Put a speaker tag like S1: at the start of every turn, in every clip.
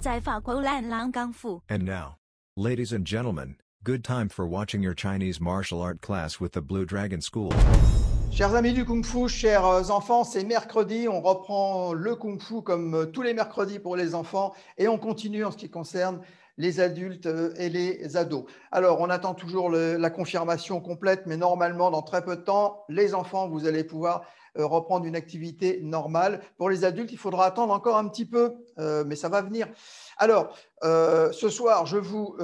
S1: 在法国烂狼港府。
S2: And now, ladies and gentlemen, good time for watching your Chinese martial art class with the Blue Dragon School.
S3: Chers amis du Kung Fu, chers enfants, c'est mercredi, on reprend le Kung Fu comme tous les mercredis pour les enfants et on continue en ce qui concerne les adultes et les ados. Alors, on attend toujours la confirmation complète, mais normalement, dans très peu de temps, les enfants, vous allez pouvoir reprendre une activité normale. Pour les adultes, il faudra attendre encore un petit peu, mais ça va venir. Alors, ce soir, je vous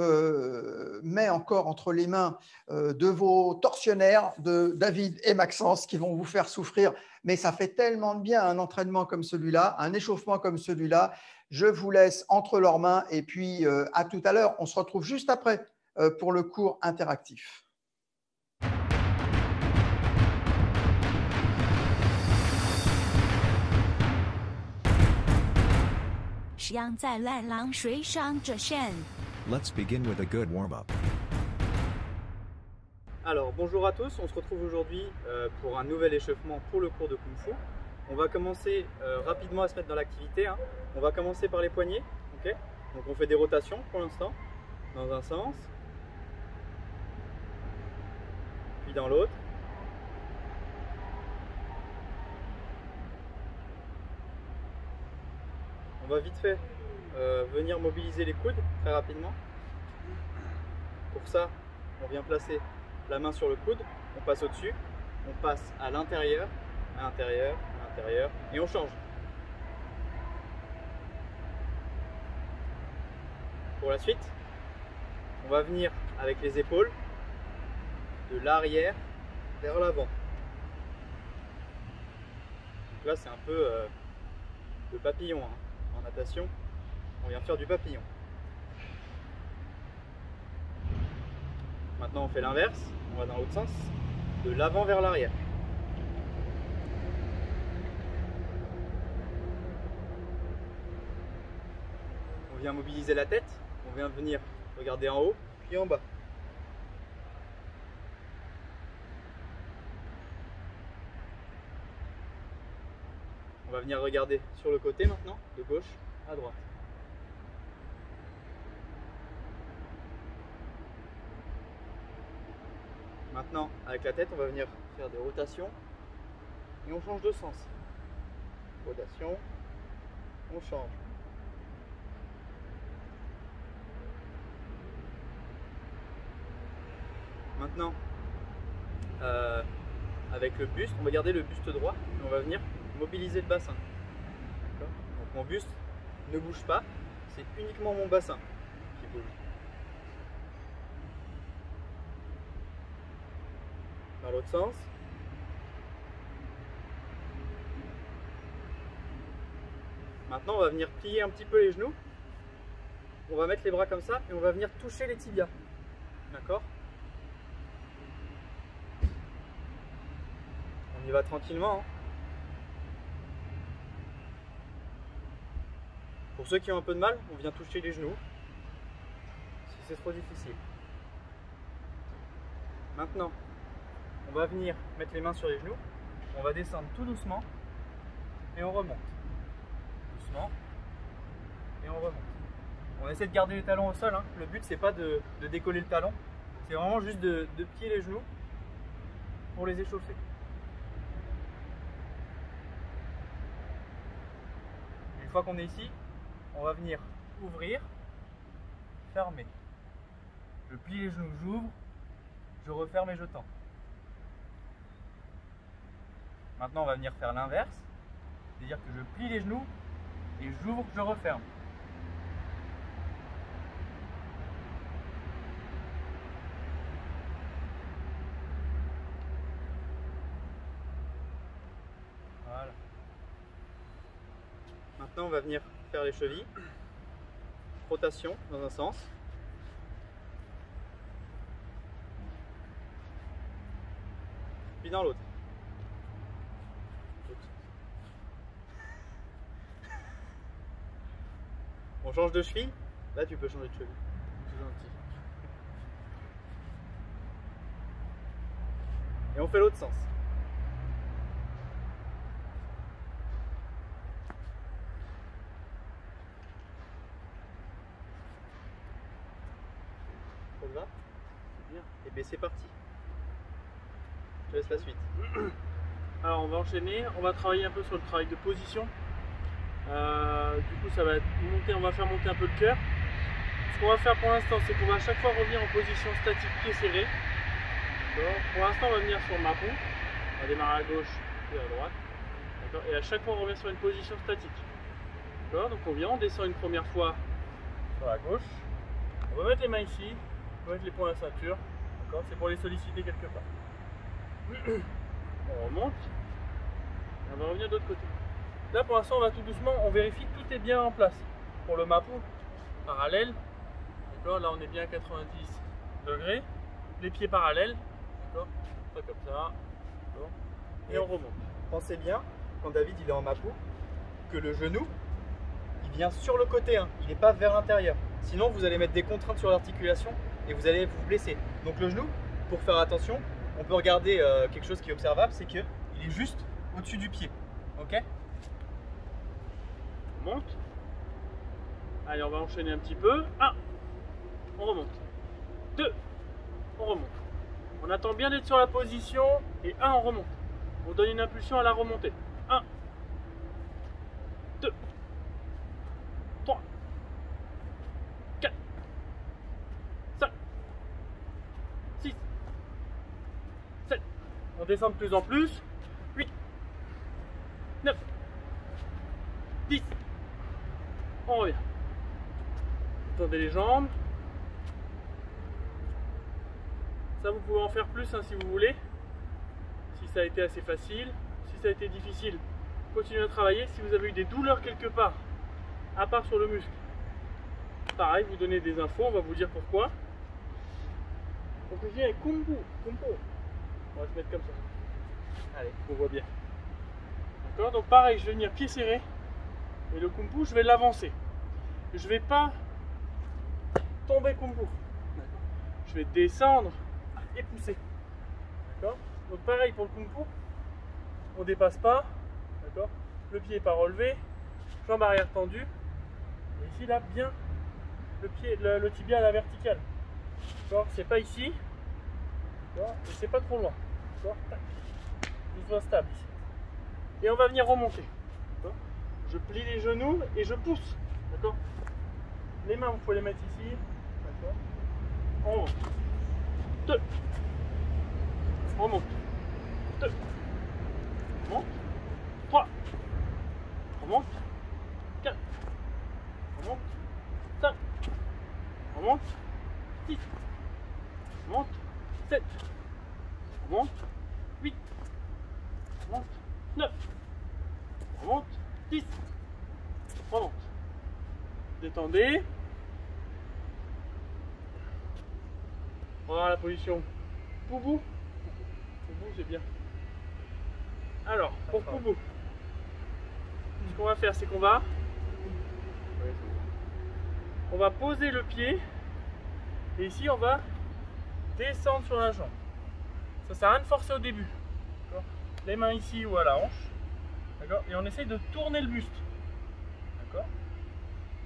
S3: mets encore entre les mains de vos tortionnaires, de David et Maxence, qui vont vous faire souffrir. Mais ça fait tellement de bien un entraînement comme celui-là, un échauffement comme celui-là. Je vous laisse entre leurs mains et puis à tout à l'heure. On se retrouve juste après pour le cours interactif.
S2: Let's begin with a good warm-up.
S4: Alors bonjour à tous, on se retrouve aujourd'hui pour un nouvel échauffement pour le cours de Kung Fu. On va commencer rapidement à se mettre dans l'activité. On va commencer par les poignets. Okay, donc on fait des rotations pour l'instant, dans un sens, puis dans l'autre. On va vite fait venir mobiliser les coudes très rapidement. Pour ça, on vient placer la main sur le coude, on passe au-dessus, on passe à l'intérieur, à l'intérieur, à l'intérieur, et on change. Pour la suite, on va venir avec les épaules de l'arrière vers l'avant. Donc là, c'est un peu le papillon. En natation, on vient faire du papillon. Maintenant, on fait l'inverse. On va dans l'autre sens, de l'avant vers l'arrière. On vient mobiliser la tête, on vient venir regarder en haut, puis en bas. On va venir regarder sur le côté maintenant, de gauche à droite. Maintenant, avec la tête, on va venir faire des rotations et on change de sens. Rotation, on change. Maintenant, avec le buste, on va garder le buste droit et on va venir mobiliser le bassin. Donc mon buste ne bouge pas, c'est uniquement mon bassin qui bouge. Dans l'autre sens. Maintenant, on va venir plier un petit peu les genoux. On va mettre les bras comme ça et on va venir toucher les tibias. D'accord? On y va tranquillement. Pour ceux qui ont un peu de mal, on vient toucher les genoux si c'est trop difficile. Maintenant, on va venir mettre les mains sur les genoux, on va descendre tout doucement et on remonte. Doucement et on remonte. On essaie de garder les talons au sol, Le but c'est pas de décoller le talon, c'est vraiment juste de plier les genoux pour les échauffer. Une fois qu'on est ici, on va venir ouvrir, fermer. Je plie les genoux, j'ouvre, je referme et je tends. Maintenant, on va venir faire l'inverse, c'est-à-dire que je plie les genoux et j'ouvre, je referme. Voilà. Maintenant, on va venir faire les chevilles. Rotation dans un sens. Puis dans l'autre. On change de cheville. Là, tu peux changer de cheville. C'est gentil. Et on fait l'autre sens. va? Bien. Et bien c'est parti. Je te laisse la suite.
S5: Alors on va enchaîner, on va travailler un peu sur le travail de position. Du coup ça va être monter, on va faire monter un peu le cœur. Ce qu'on va faire pour l'instant, c'est qu'on va à chaque fois revenir en position statique, pied serré. Pour l'instant on va venir sur le mapou. On va démarrer à gauche et à droite. Et à chaque fois on revient sur une position statique. Donc on vient, on descend une première fois sur la gauche. On va mettre les mains ici, on va mettre les poings à la ceinture. C'est pour les solliciter quelque part. On remonte et on va revenir de l'autre côté. Là pour l'instant on va tout doucement, on vérifie que tout est bien en place. Pour le mapou, parallèle, là on est bien à 90 degrés, les pieds parallèles, pas comme ça, et on remonte.
S4: Pensez bien, quand David il est en mapou, que le genou il vient sur le côté, hein, il n'est pas vers l'intérieur. Sinon vous allez mettre des contraintes sur l'articulation et vous allez vous blesser. Donc le genou, pour faire attention, on peut regarder quelque chose qui est observable, c'est qu'il est juste au-dessus du pied. Ok?
S5: On monte. Allez, on va enchaîner un petit peu. 1, on remonte. 2, on remonte. On attend bien d'être sur la position. Et 1, on remonte. On donne une impulsion à la remontée. 1, 2, 3, 4, 5, 6, 7. On descend de plus en plus. 8, 9, 10. On revient. Tendez les jambes. Ça, vous pouvez en faire plus hein, si vous voulez. Si ça a été assez facile. Si ça a été difficile, continuez à travailler. Si vous avez eu des douleurs quelque part, à part sur le muscle, pareil, vous donnez des infos. On va vous dire pourquoi. Donc je viens avec Kumpo. On va se mettre comme ça. Allez, on voit bien. D'accord. Donc pareil, je vais venir pied serré. Et le Kumpo, je vais l'avancer. Je ne vais pas tomber Kumpo. Je vais descendre et pousser. D'accord. Donc pareil pour le Kumpo, on ne dépasse pas. D'accord. Le pied n'est pas relevé, jambe arrière tendue. Et ici là, bien le pied, le tibia à la verticale. D'accord. C'est pas ici. D'accord. Et c'est pas trop loin. D'accord. Je sois stable ici. Et on va venir remonter. Je plie les genoux et je pousse. D'accord. Les mains, vous pouvez les mettre ici. D'accord. On remonte. 2. On remonte. 2. On remonte. 3. On remonte. 4. On remonte. 5. On remonte. 6. On remonte. 7. On remonte. 8. On remonte. 9. On remonte. 10. On remonte. Détendez. Voilà la position. Poubou. Poubou, c'est bien. Alors, pour Poubou, ce qu'on va faire, c'est qu'on va poser le pied. Et ici, on va descendre sur la jambe. Ça sert à rien de forcer au début. Les mains ici ou à la hanche. D'accord. Et on essaye de tourner le buste. D'accord.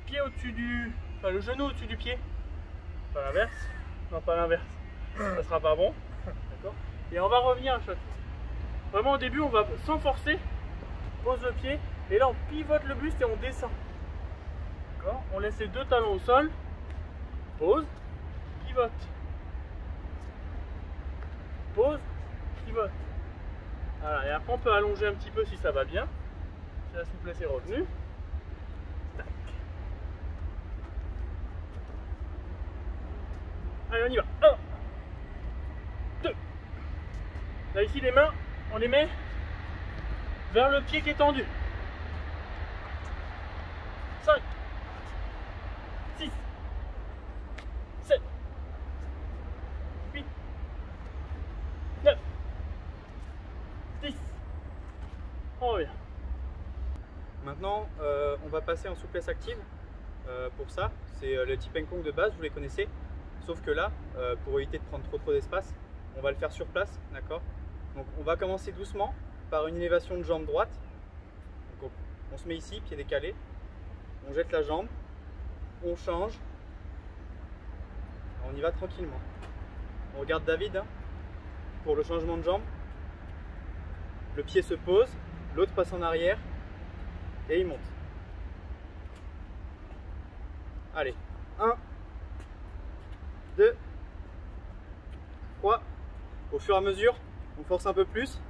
S5: Pied au-dessus du... Enfin, le genou au-dessus du pied. Pas l'inverse. Non, pas l'inverse. Ça sera pas bon. D'accord. Et on va revenir à chaque fois. Vraiment au début, on va sans forcer. Pose le pied. Et là, on pivote le buste et on descend. D'accord. On laisse les deux talons au sol. Pose. Pivote. Pose. Pivote. Voilà, et après on peut allonger un petit peu si ça va bien. Si la souplesse est revenue. Tac. Allez, on y va. 1, 2. Là ici les mains, on les met vers le pied qui est tendu. 5, 6, 7, 8, 9, 10. On revient.
S4: Maintenant, on va passer en souplesse active. Pour ça, c'est le Tipen Kong de base, vous les connaissez. Sauf que là, pour éviter de prendre trop d'espace, on va le faire sur place, d'accord. Donc on va commencer doucement par une élévation de jambe droite. Donc, on se met ici, pied décalé. On jette la jambe, on change. On y va tranquillement. On regarde David hein, pour le changement de jambe. Le pied se pose, l'autre passe en arrière et il monte. Allez, 1, 2, 3. Au fur et à mesure, on force un peu plus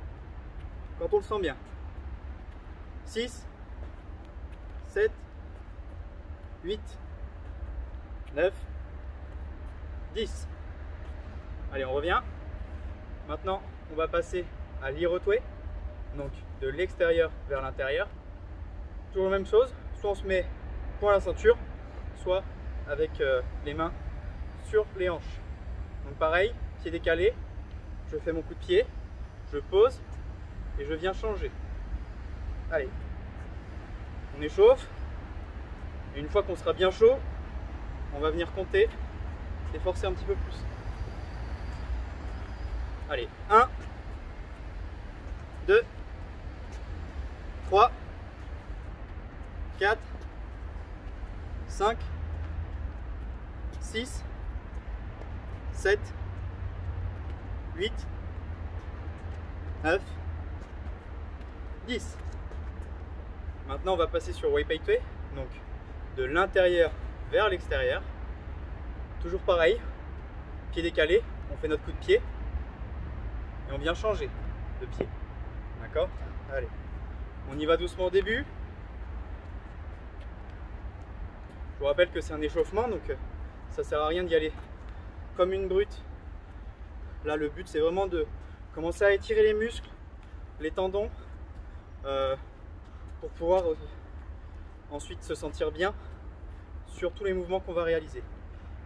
S4: quand on le sent bien. 6, 7, 8, 9, 10. Allez, on revient. Maintenant, on va passer à l'irotway, donc de l'extérieur vers l'intérieur. Toujours la même chose, soit on se met point à la ceinture, soit avec les mains sur les hanches. Donc pareil, pied décalé, je fais mon coup de pied, je pose et je viens changer. Allez, on échauffe. Et une fois qu'on sera bien chaud, on va venir compter et forcer un petit peu plus. Allez, 1, 2, 3, 4, 5, 6, 7, 8, 9, 10. Maintenant, on va passer sur Waypaitway, donc de l'intérieur vers l'extérieur. Toujours pareil, pied décalé, on fait notre coup de pied et on vient changer de pied. D'accord? Allez, on y va doucement au début. Je vous rappelle que c'est un échauffement, donc ça sert à rien d'y aller comme une brute. Là, le but, c'est vraiment de commencer à étirer les muscles, les tendons, pour pouvoir ensuite se sentir bien sur tous les mouvements qu'on va réaliser.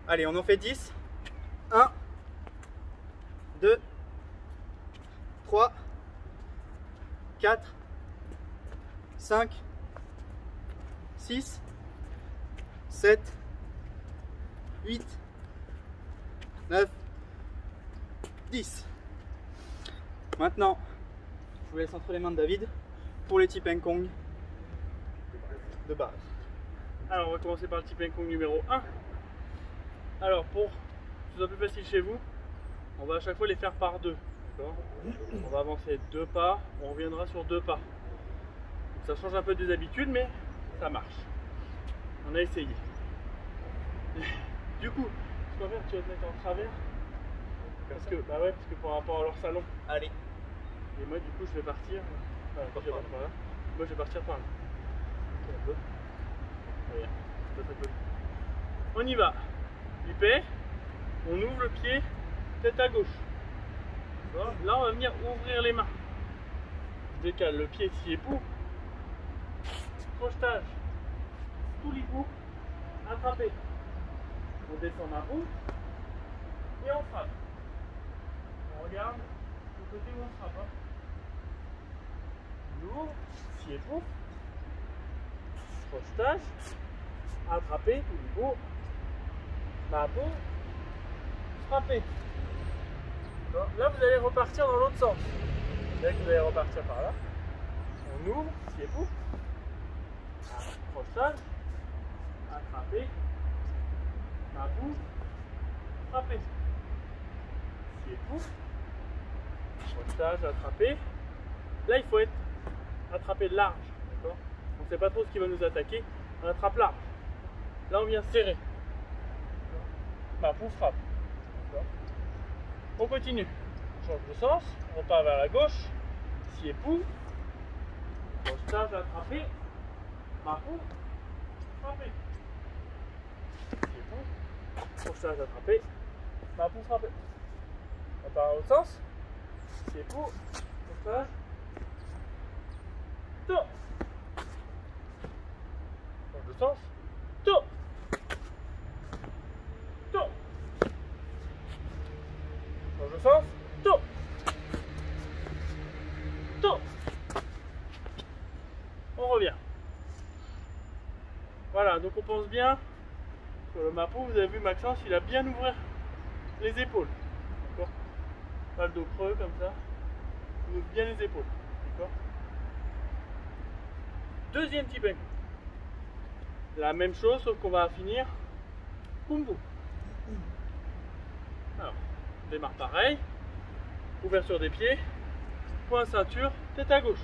S4: Allez, on en fait 10. 1, 2, 3, 4, 5, 6, 7, 8, 9, 10. Maintenant, je vous laisse entre les mains de David pour les Tip and Kong de base.
S5: Alors on va commencer par le Tip and Kong numéro 1. Alors pour que ce soit plus facile chez vous, on va à chaque fois les faire par deux. On va avancer 2 pas, on reviendra sur 2 pas. Donc ça change un peu des habitudes, mais ça marche. On a essayé. Du coup, ce qu'on va faire, tu vas te mettre en travers. Parce que, bah ouais, parce que par rapport à leur salon.
S4: Allez.
S5: Et moi du coup je vais partir. Moi je vais partir par là. Allez, on y va. Du paix, on ouvre le pied, tête à gauche. Là on va venir ouvrir les mains. Je décale le pied si époux. Crochetage. Tout l'hibou. Attrapé. On descend ma roue. Et on frappe. On regarde le côté où on frappe. On ouvre, si époux. Crochetage. Attrapé, tout l'hibou. Ma peau. Frapper. Là, vous allez repartir dans l'autre sens. Là, vous allez repartir par là. On ouvre, si est fou. Crochetage. Attraper. Ma boue. Frapper. Si est fou. Crochetage, attraper. Là, il faut être attrapé large. D'accord? On ne sait pas trop ce qui va nous attaquer. On attrape large. Là, on vient serrer. Ma boue frappe. On continue. On change de sens. On part vers la gauche. Si époux. Crochetage attrapé. Ma boue. Frappé. Si époux. Crochetage attrapé. Ma boue frappé. On part dans l'autre sens. Si époux. Crochetage. Tour. Change de sens. Tour. Tour. Change de sens. Tour. Tour. On revient. Voilà, donc on pense bien sur le mapo. Vous avez vu Maxence, il a bien ouvert les épaules. D'accord? Pas le dos creux comme ça. Il ouvre bien les épaules. D'accord? Deuxième Tip and Kong. La même chose, sauf qu'on va finir Kung Fu. On démarre pareil. Ouverture des pieds. Point ceinture, tête à gauche.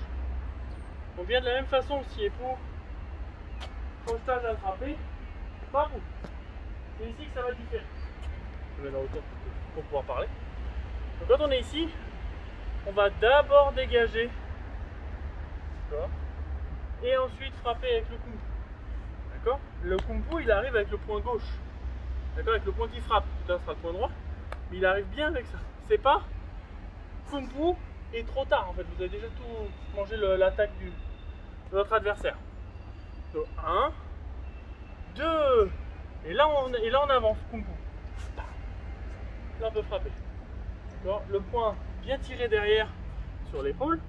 S5: On vient de la même façon aussi. Et pour sauvetage attrapé, pas vous. C'est ici que ça va différer. Je vais dans hauteur pour pouvoir parler. Donc quand on est ici, on va d'abord dégager. D'accord. Et ensuite frapper avec le kung fu. D'accord. Le kung fu, il arrive avec le point gauche. D'accord, avec le point qui frappe. Tout à l'heure sera le point droit. Mais il arrive bien avec ça. C'est pas kung fu et trop tard en fait. Vous avez déjà tout mangé l'attaque de votre adversaire. Donc 1, 2. Et là on avance. Kung fu. Là on peut frapper. D'accord. Le point bien tiré derrière sur l'épaule.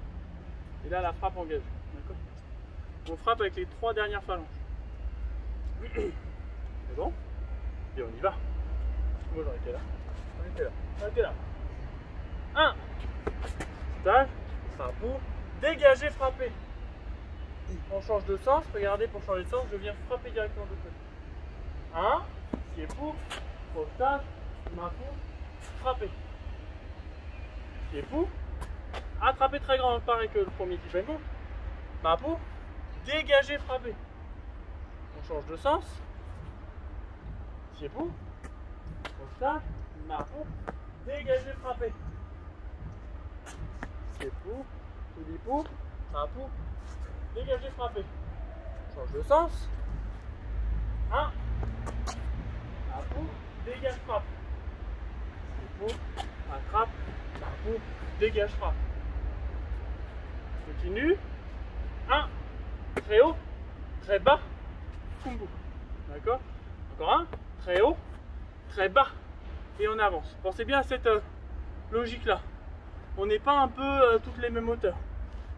S5: Et là la frappe engagée. D'accord. On frappe avec les 3 dernières phalanges. C'est bon? Et on y va. Moi j'en étais là. On était là. On était là. 1. Stage. Frappe. Dégager, frapper. On change de sens. Regardez, pour changer de sens, je viens frapper directement de côté. 1. Pied pour. Stage. Main pour. Frapper. Pied pour. Attraper très grand, pareil que le premier type and go. Main pour. Dégager, frapper. On change de sens. Pied pour. Stage. Main pour. Dégager, frapper. Pied pour. Tout dit pour. Main pour. Dégager, frapper. Change de sens. 1. Main pour. Dégage, frappe. Pied pour. Attrape. Main pour. Dégage, frappe. Continue. 1. Très haut. Très bas. Kung fu. D'accord. Encore un. Très haut. Très bas. Et on avance. Pensez bien à cette logique là. On n'est pas un peu toutes les mêmes hauteurs.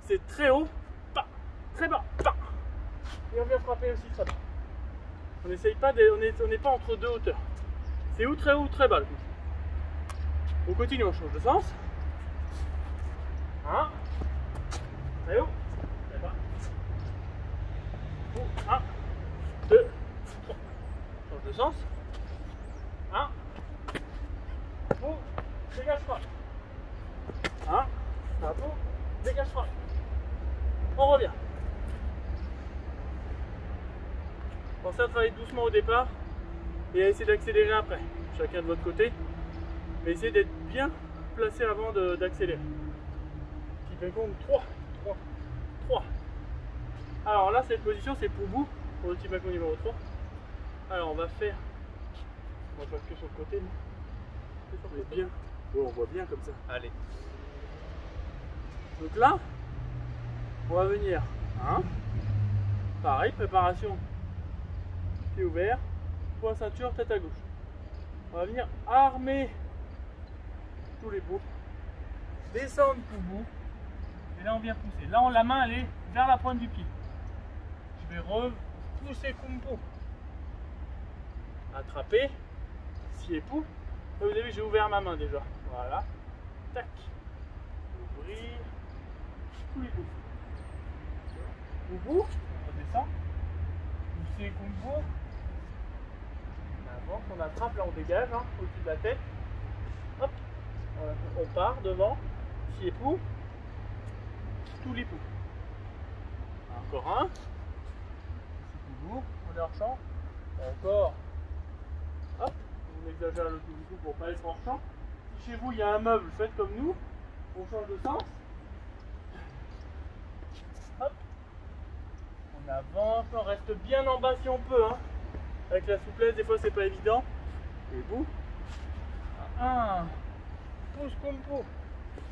S5: C'est très haut, pas, très bas, pas. Et on vient frapper aussi très bas. On n'essaye pas, on n'est pas entre deux hauteurs. C'est ou très bas le coup. On continue, on change de sens. 1. Très haut, très bas. 1, 2, 3. Change de sens. 1. Pour, dégage frappe. 1, pour, dégage frappe. On revient. Pensez à travailler doucement au départ et à essayer d'accélérer après. Chacun de votre côté. Mais essayez d'être bien placé avant d'accélérer. Petit ping-pong 3. Alors là, cette position, c'est pour vous, pour le petit ping-pong numéro 3. Alors on va faire. On va faire que sur le côté. On est bien. Oh, on voit bien comme ça. Allez. Donc là, on va venir. Pareil, préparation. Pied ouvert. Point ceinture, tête à gauche. On va venir armer tous les bouts. Descendre tout bout. Et là, on vient pousser. Là, la main, elle est vers la pointe du pied. Je vais repousser kung fu. Attraper. Scier pou. Vous avez vu, j'ai ouvert ma main déjà. Voilà. Tac. Ouvrir. Tous les bouts. Boubou. On descend. Pousser kung fu. On avance, on attrape, là on dégage, au-dessus de la tête. Hop. On part devant. Scier pou. Tous les poux. Encore un. On est hors champ. Encore. Hop. On exagère le tout du coup pour pas être hors champ. Si chez vous il y a un meuble, faites comme nous. On change de sens. Hop. On avance. On reste bien en bas si on peut. Avec la souplesse, des fois c'est pas évident. Et vous. 1. Pousse comme pour.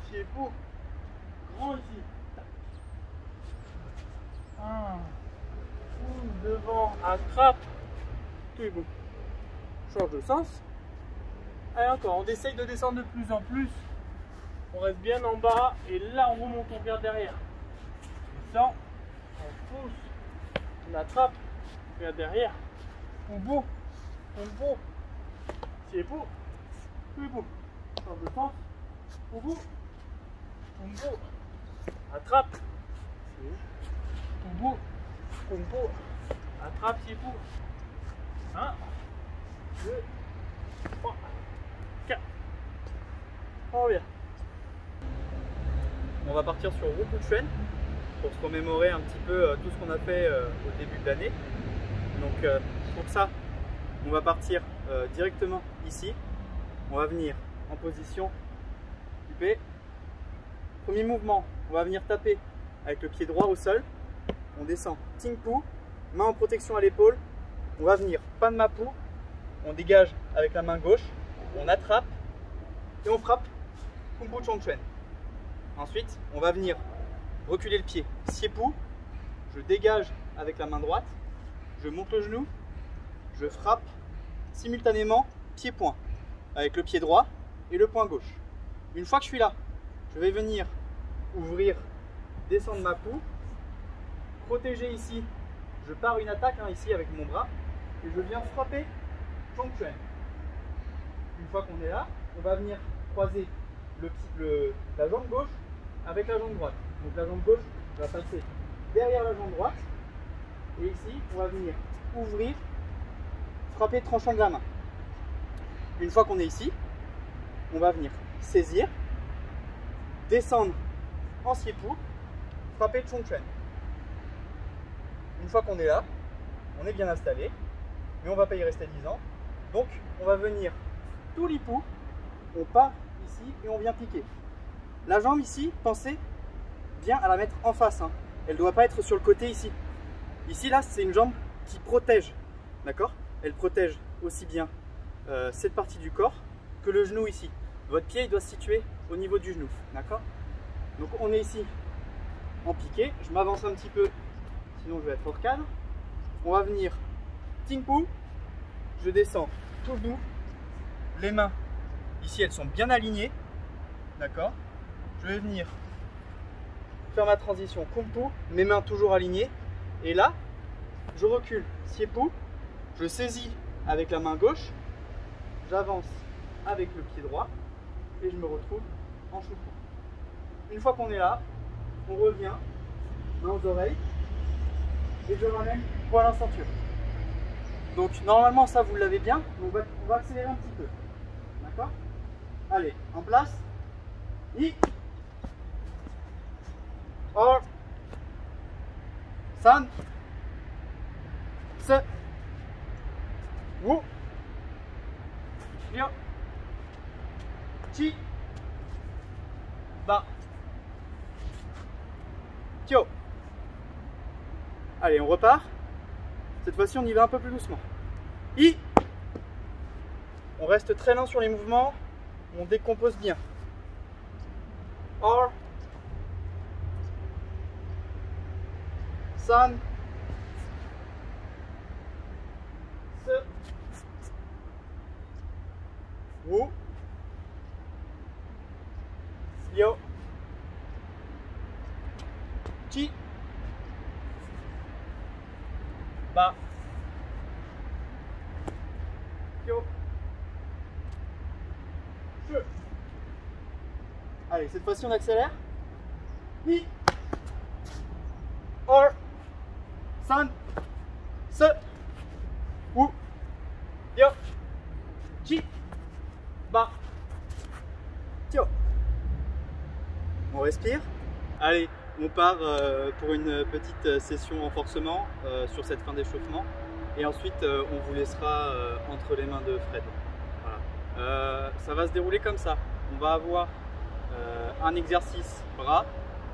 S5: Si et pour. Grand ici. 1. Devant, attrape, tout est bon. Change de sens. Allez encore, on essaye de descendre de plus en plus. On reste bien en bas et là on remonte, on regarde derrière. On descend, on pousse, on attrape, on regarde derrière. On bout, c'est beau, tout est beau. Change de sens, on bout, attrape, on bout. Combo, attrape si pour 1, 2, 3, 4, On revient.
S4: On va partir sur Wupu Chuan pour se remémorer un petit peu tout ce qu'on a fait au début de l'année. Donc pour ça, on va partir directement ici. On va venir en position UP. Premier mouvement, on va venir taper avec le pied droit au sol. On descend Ting Pu, main en protection à l'épaule. On va venir Pan Ma Pu. On dégage avec la main gauche. On attrape et on frappe Kung Fu Chong Chuan. Ensuite, on va venir reculer le pied, Sie Pu, je dégage avec la main droite, je monte le genou, je frappe simultanément pied-point avec le pied droit et le poing gauche. Une fois que je suis là, je vais venir ouvrir, descendre ma Pu, protéger ici, je pars une attaque ici avec mon bras et je viens frapper Chong Chuan. Une fois qu'on est là, on va venir croiser la jambe gauche avec la jambe droite. Donc la jambe gauche va passer derrière la jambe droite et ici on va venir ouvrir, frapper tranchant de la main. Une fois qu'on est ici, on va venir saisir, descendre en Sie Pu, frapper Chong Chuan. Une fois qu'on est là, on est bien installé, mais on ne va pas y rester 10 ans. Donc on va venir tout Li Pu, on part ici et on vient piquer. La jambe ici, pensez bien à la mettre en face. Elle ne doit pas être sur le côté ici. Ici, là, c'est une jambe qui protège. D'accord? Elle protège aussi bien cette partie du corps que le genou ici. Votre pied il doit se situer au niveau du genou. D'accord? Donc on est ici en piqué. Je m'avance un petit peu, sinon je vais être hors cadre. On va venir Ting Pu. Je descends tout doux. Les mains, ici, elles sont bien alignées. D'accord? Je vais venir faire ma transition Kung Pu, mes mains toujours alignées. Et là, je recule Sie Pu, je saisis avec la main gauche, j'avance avec le pied droit et je me retrouve en Shu Pu. Une fois qu'on est là, on revient, main aux oreilles et je ramène poil en ceinture. Donc normalement ça vous l'avez bien, mais on va accélérer un petit peu. D'accord? Allez, en place. I. Or. San. Se. Wu. Liu. Chi. Ba. Tio. Allez, on repart. Cette fois-ci, on y va un peu plus doucement. I. On reste très lent sur les mouvements. On décompose bien. Or. San. Se. Wu. Liu. Chi. Ba. Kyo. Che. Allez, cette fois-ci on accélère. Ni. Or. San. Se. Wu. Liu. Chi. Ba. Tio. On respire. Allez, on part pour une petite session renforcement sur cette fin d'échauffement. Et ensuite, on vous laissera entre les mains de Fred. Voilà. Ça va se dérouler comme ça. On va avoir un exercice bras,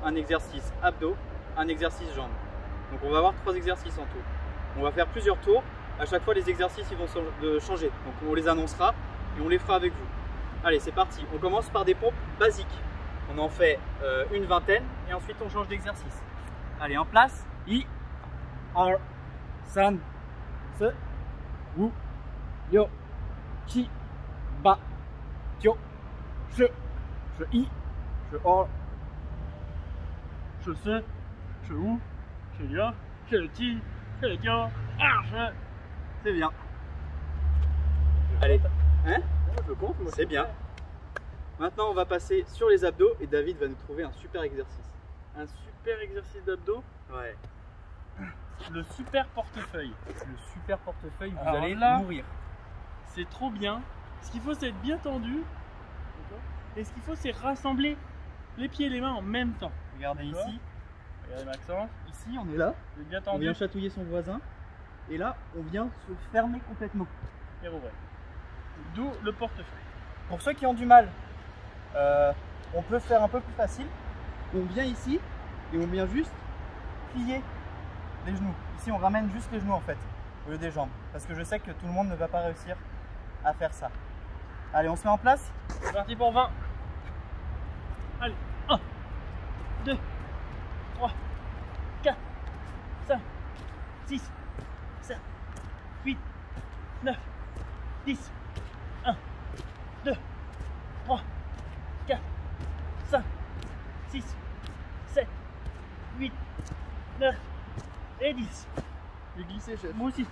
S4: un exercice abdos, un exercice jambes. Donc on va avoir 3 exercices en tout. On va faire plusieurs tours. À chaque fois, les exercices ils vont changer. Donc on les annoncera et on les fera avec vous. Allez, c'est parti. On commence par des pompes basiques. On en fait une vingtaine et ensuite on change d'exercice. Allez, en place. I, R, San, Se, Wu, Liu, Chi, Ba, Tio, Che, Che I, Che R, Che Se, Che Wu, Che Liu, Che Chi, Che Tio, Che. C'est bien. Allez, hein? Je compte, c'est bien. Maintenant, on va passer sur les abdos et David va nous trouver un super exercice.
S5: Un super exercice d'abdos.
S4: Ouais.
S5: Le super portefeuille.
S4: Le super portefeuille, vous
S5: Alors
S4: allez
S5: là,
S4: mourir.
S5: C'est trop bien. Ce qu'il faut, c'est être bien tendu. Et ce qu'il faut, c'est rassembler les pieds et les mains en même temps.
S4: Regardez ici.
S5: Regardez Maxence.
S4: Ici, on est là.
S5: Vous êtes bien
S4: On
S5: tendu.
S4: vient chatouiller son voisin. Et là, on vient se fermer complètement.
S5: Et rouvrir. D'où le portefeuille.
S4: Pour ceux qui ont du mal, on peut faire un peu plus facile. On vient ici et on vient juste plier les genoux. Ici, on ramène juste les genoux en fait, au lieu des jambes. Parce que je sais que tout le monde ne va pas réussir à faire ça. Allez, on se met en place.
S5: C'est parti pour 20. Allez, 1, 2, 3, 4, 5, 6, 7, 8, 9, 10. 1, 2, 3, 4, 5, 6, 7, 8, 9 et 10.
S4: Je vais glisser, chef.
S5: Moi aussi.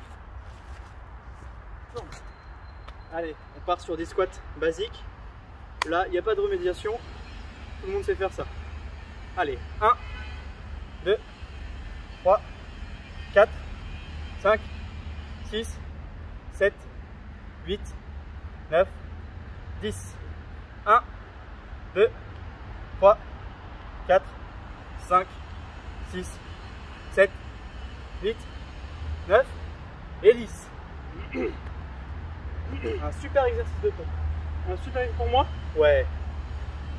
S4: Allez, on part sur des squats basiques. Là, il n'y a pas de remédiation. Tout le monde sait faire ça. Allez, 1, 2, 3, 4, 5, 6, 7, 8, 9, 10. 1, 2, 3, 4, 5, 6, 7, 8, 9 et 10. Un super exercice de pompe.
S5: Un super pour moi.
S4: Ouais.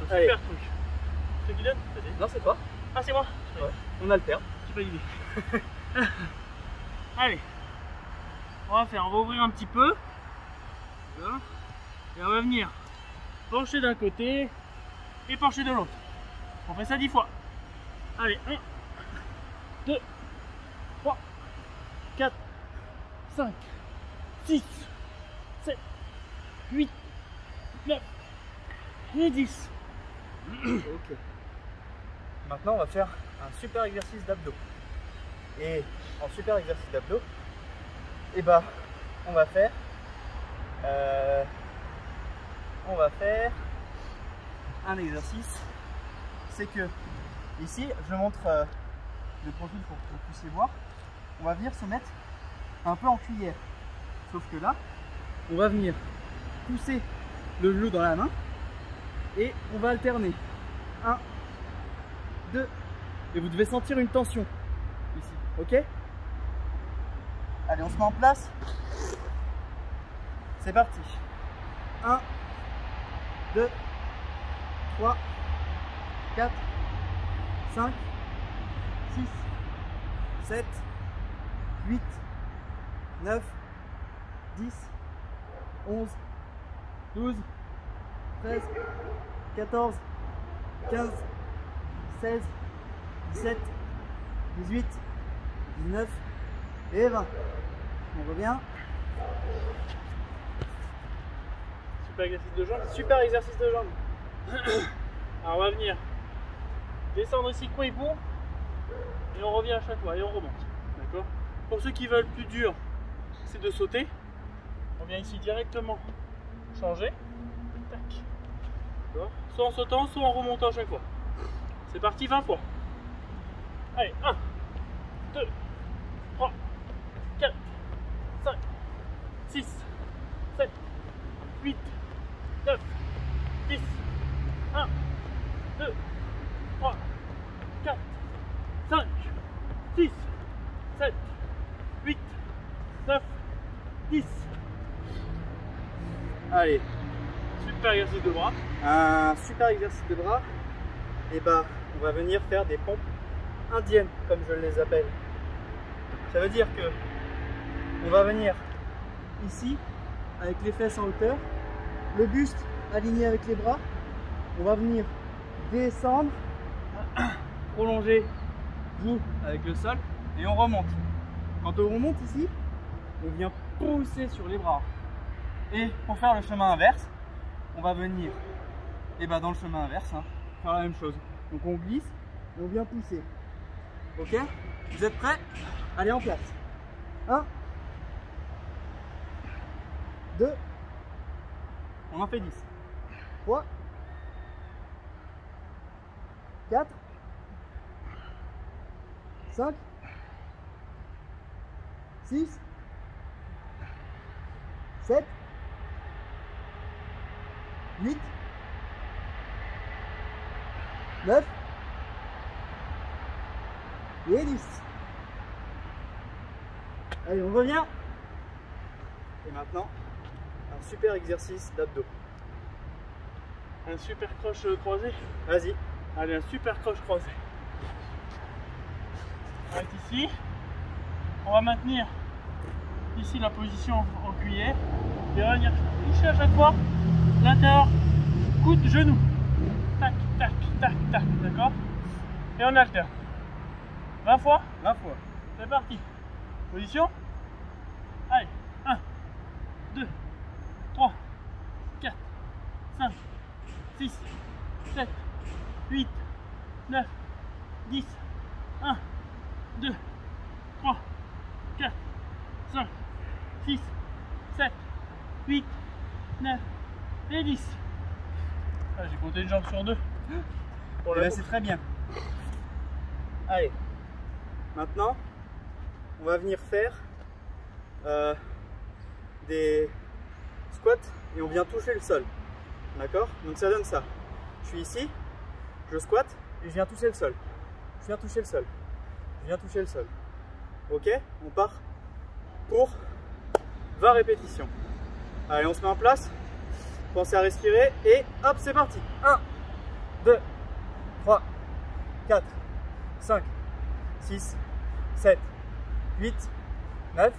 S5: Un
S4: Allez.
S5: super truc. C'est qui donne?
S4: Non, c'est toi.
S5: Ah, c'est moi.
S4: Ouais. On alterne.
S5: J'ai pas d'idée. Allez. On va ouvrir un petit peu. Voilà. Et on va venir pencher d'un côté et pencher de l'autre. On fait ça 10 fois. Allez, 1, 2, 3, 4, 5, 6, 7, 8, 9 et 10.
S4: Ok. Maintenant, on va faire un super exercice d'abdos. Et en super exercice d'abdos, et bah, on va faire un exercice. C'est que ici, je montre le profil pour que vous puissiez voir. On va venir se mettre un peu en cuillère. Sauf que là, on va venir pousser le genou dans la main et on va alterner. 1, 2, et vous devez sentir une tension ici, ok? Allez, on se met en place. C'est parti. 1, 2, 3, 4, 5, 6, 7, 8, 9, 10, 11, 12, 13, 14, 15, 16, 17, 18, 19 et 20. On revient.
S5: Super exercice de jambes.
S4: Super exercice de jambes.
S5: Alors on va venir descendre ici coin et pour et on revient à chaque fois et on remonte. D'accord? Pour ceux qui veulent plus dur, c'est de sauter. On vient ici directement changer. Tac. D'accord? Soit en sautant, soit en remontant à chaque fois. C'est parti 20 fois. Allez, 1, 2, 3, 4, 5, 6, 7, 8, 9, 10, 1, 2, 3, 4, 5, 6, 7, 8, 9, 10.
S4: Allez,
S5: Super exercice de bras.
S4: un super exercice de bras. Et bah, on va venir faire des pompes indiennes, comme je les appelle. Ça veut dire que on va venir ici avec les fesses en hauteur, le buste aligné avec les bras. On va venir descendre, prolonger vous avec le sol et on remonte. Quand on remonte ici, on vient pousser sur les bras. Et pour faire le chemin inverse, on va venir dans le chemin inverse, faire la même chose. Donc on glisse et on vient pousser. Ok? Vous êtes prêts? Allez, en place. 1, 2, on en fait 10. 3, 4, 5, 6, 7, 8, 9 et 10. Allez, on revient. Et maintenant, un super exercice d'abdos.
S5: Un super croche croisé.
S4: Vas-y.
S5: Allez, un super croche croisé. On va être ici. On va maintenir ici la position en cuillère. Et on va venir toucher à chaque fois l'intérieur, coude, genou. Tac, tac, tac, tac. D'accord? Et on alterne. 20 fois?
S4: 20 fois.
S5: C'est parti. Position. Allez. 1, 2, 3, 4, 5, 6, 7, 8, 9, 10. 1, 2, 3, 4, 5, 6, 7, 8, 9 et 10. Ah, j'ai compté une jambe sur deux.
S4: Bon, là, c'est très bien. Allez. Maintenant, on va venir faire des squats et on vient toucher le sol. D'accord? Donc ça donne ça. Je suis ici, je squatte et je viens toucher le sol. Je viens toucher le sol. Je viens toucher le sol. Ok? On part pour 20 répétitions. Allez, on se met en place. Pensez à respirer et hop, c'est parti. 1, 2, 3, 4, 5, 6, 7, 8, 9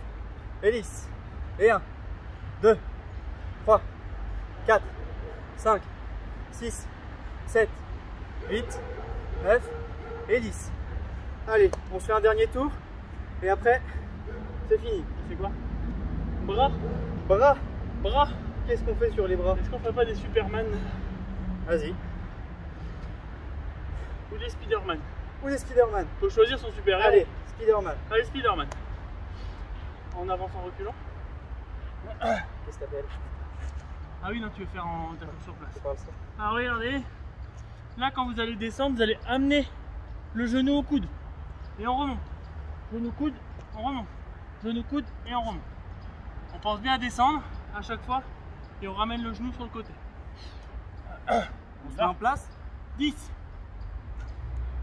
S4: et 10. Et 1, 2, 3, 4, 5, 6, 7, 8, 9 et 10. Allez, on se fait un dernier tour et après, c'est fini.
S5: C'est quoi? Bras.
S4: Bras.
S5: Bras.
S4: Qu'est-ce qu'on fait sur les bras?
S5: Est-ce qu'on ferait pas des Superman
S4: Vas-y.
S5: ou des Spiderman?
S4: Ou les Spiderman.
S5: Faut choisir son super-héros.
S4: Allez, Spiderman.
S5: Allez, Spiderman. En avance, en reculant.
S4: Qu'est-ce que t'appelles?
S5: Ah oui, non, tu veux faire en sur place.
S4: C'est pas ça.
S5: Alors regardez, là quand vous allez descendre, vous allez amener le genou au coude et on remonte. Genou coude, on remonte. Genou coude et on remonte. On pense bien à descendre à chaque fois et on ramène le genou sur le côté.
S4: On se met en place.
S5: 10.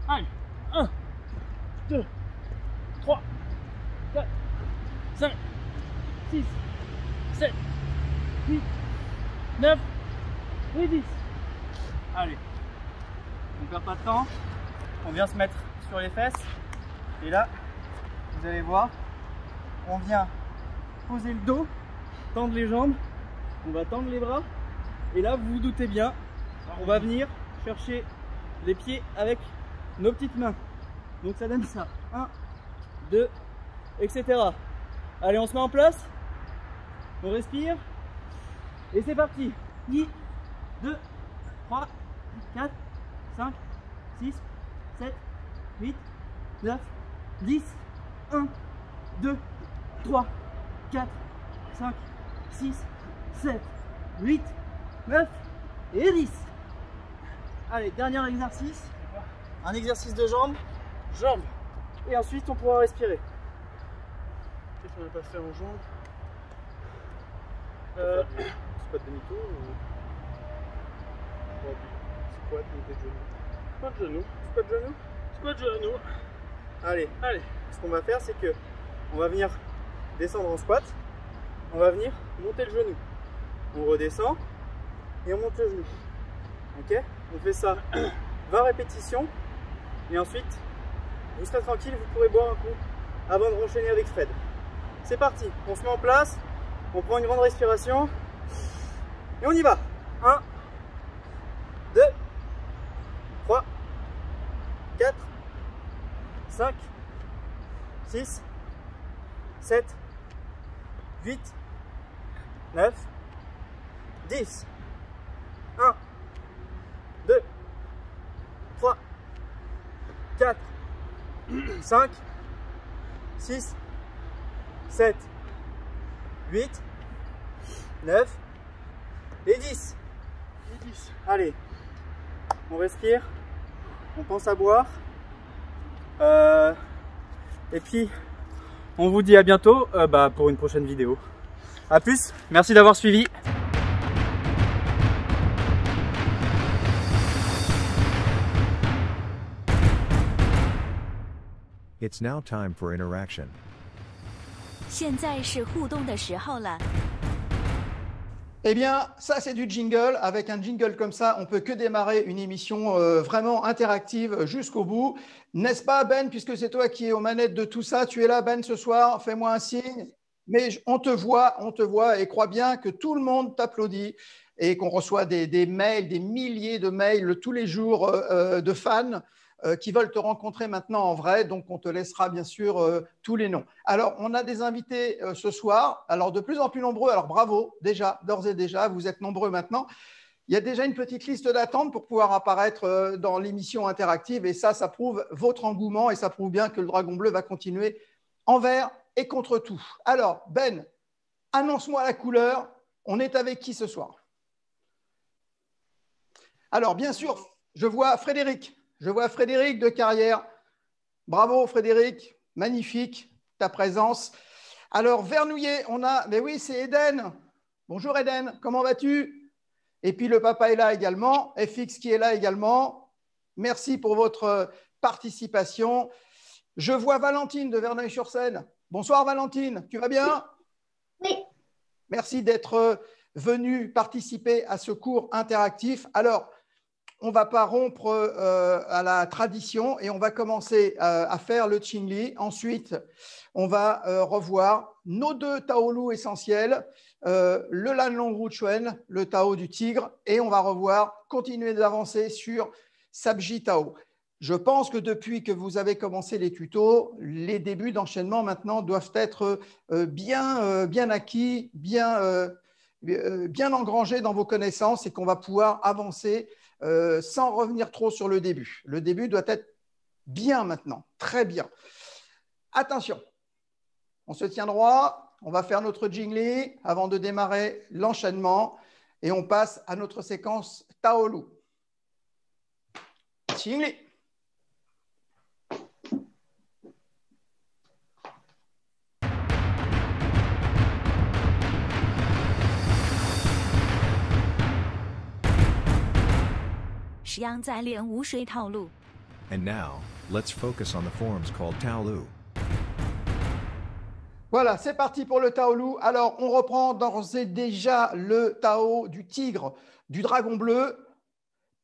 S5: Allez, 1, 2, 3, 4, 5, 6, 7, 8, 9 et 10.
S4: Allez, on perd pas de temps. On vient se mettre sur les fesses. Et là, vous allez voir, on vient poser le dos, tendre les jambes. On va tendre les bras. Et là, vous vous doutez bien, on va venir chercher les pieds avec nos petites mains. Donc ça donne ça. 1, 2, etc. Allez, on se met en place. On respire. Et c'est parti. 1, 2, 3, 4, 5, 6, 7, 8, 9, 10. 1, 2, 3, 4, 5, 6, 7, 8, 9 et 10. Allez, dernier exercice. Un exercice de jambes.
S5: Jambes.
S4: Et ensuite, on pourra respirer.
S5: Qu'est-ce qu'on a pas fait en jambes?
S4: Squat demi-tour ou squat montée de genoux?
S5: Squat genou.
S4: Squat genou.
S5: Squat genou.
S4: Allez,
S5: Allez.
S4: ce qu'on va faire, c'est que on va venir descendre en squat. On va venir monter le genou. On redescend et on monte le genou. Ok? On fait ça 20 répétitions et ensuite vous serez tranquille, vous pourrez boire un coup avant de renchaîner avec Fred. C'est parti, on se met en place, on prend une grande respiration et on y va. 1, 2, 3, 4, 5, 6, 7, 8, 9, 10. 1, 2, 3, 4, 5, 6, 7, 8, 9 et 10.
S5: Et 10.
S4: Allez, on respire, on pense à boire. Et puis, on vous dit à bientôt pour une prochaine vidéo. A plus, merci d'avoir suivi.
S2: It's now time for interaction.
S1: 现在是互动的时候了。
S3: Eh bien, ça c'est du jingle. Avec un jingle comme ça, on peut que démarrer une émission vraiment interactive jusqu'au bout. N'est-ce pas Ben, puisque c'est toi qui es aux manettes de tout ça? Tu es là Ben ce soir, fais-moi un signe. Mais on te voit et crois bien que tout le monde t'applaudit et qu'on reçoit des mails, des milliers de mails tous les jours de fans qui veulent te rencontrer maintenant en vrai. Donc, on te laissera bien sûr tous les noms. Alors, on a des invités ce soir. Alors, de plus en plus nombreux. Alors, bravo déjà, d'ores et déjà, vous êtes nombreux maintenant. Il y a déjà une petite liste d'attente pour pouvoir apparaître dans l'émission interactive. Et ça prouve votre engouement et ça prouve bien que le Dragon Bleu va continuer envers et contre tout. Alors, Ben, annonce-moi la couleur. On est avec qui ce soir? Alors, bien sûr, je vois Frédéric. Je vois Frédéric de Carrière. Bravo Frédéric, magnifique ta présence. Alors Vernouillet, on a, mais oui c'est Eden. Bonjour Eden, comment vas-tu? Et puis le papa est là également, FX qui est là également. Merci pour votre participation. Je vois Valentine de Verneuil-sur-Seine. Bonsoir Valentine, tu vas bien?
S6: Oui.
S3: Merci d'être venue participer à ce cours interactif. Alors, on ne va pas rompre à la tradition et on va commencer à faire le Qingli. Ensuite, on va revoir nos deux Taolu essentiels, le Lanlong Ruchuan, le Tao du tigre, et on va continuer d'avancer sur Sabji Tao. Je pense que depuis que vous avez commencé les tutos, les débuts d'enchaînement maintenant doivent être bien acquis, bien engrangés dans vos connaissances et qu'on va pouvoir avancer sans revenir trop sur le début. Le début doit être bien maintenant, très bien. Attention, on se tient droit, on va faire notre jingli avant de démarrer l'enchaînement et on passe à notre séquence Taolu. Jingli.
S2: And now, let's focus on the forms called Taolu.
S3: Voilà, c'est parti pour le Taolu. Alors, on reprend d'ores et déjà le Tao du tigre, du dragon bleu.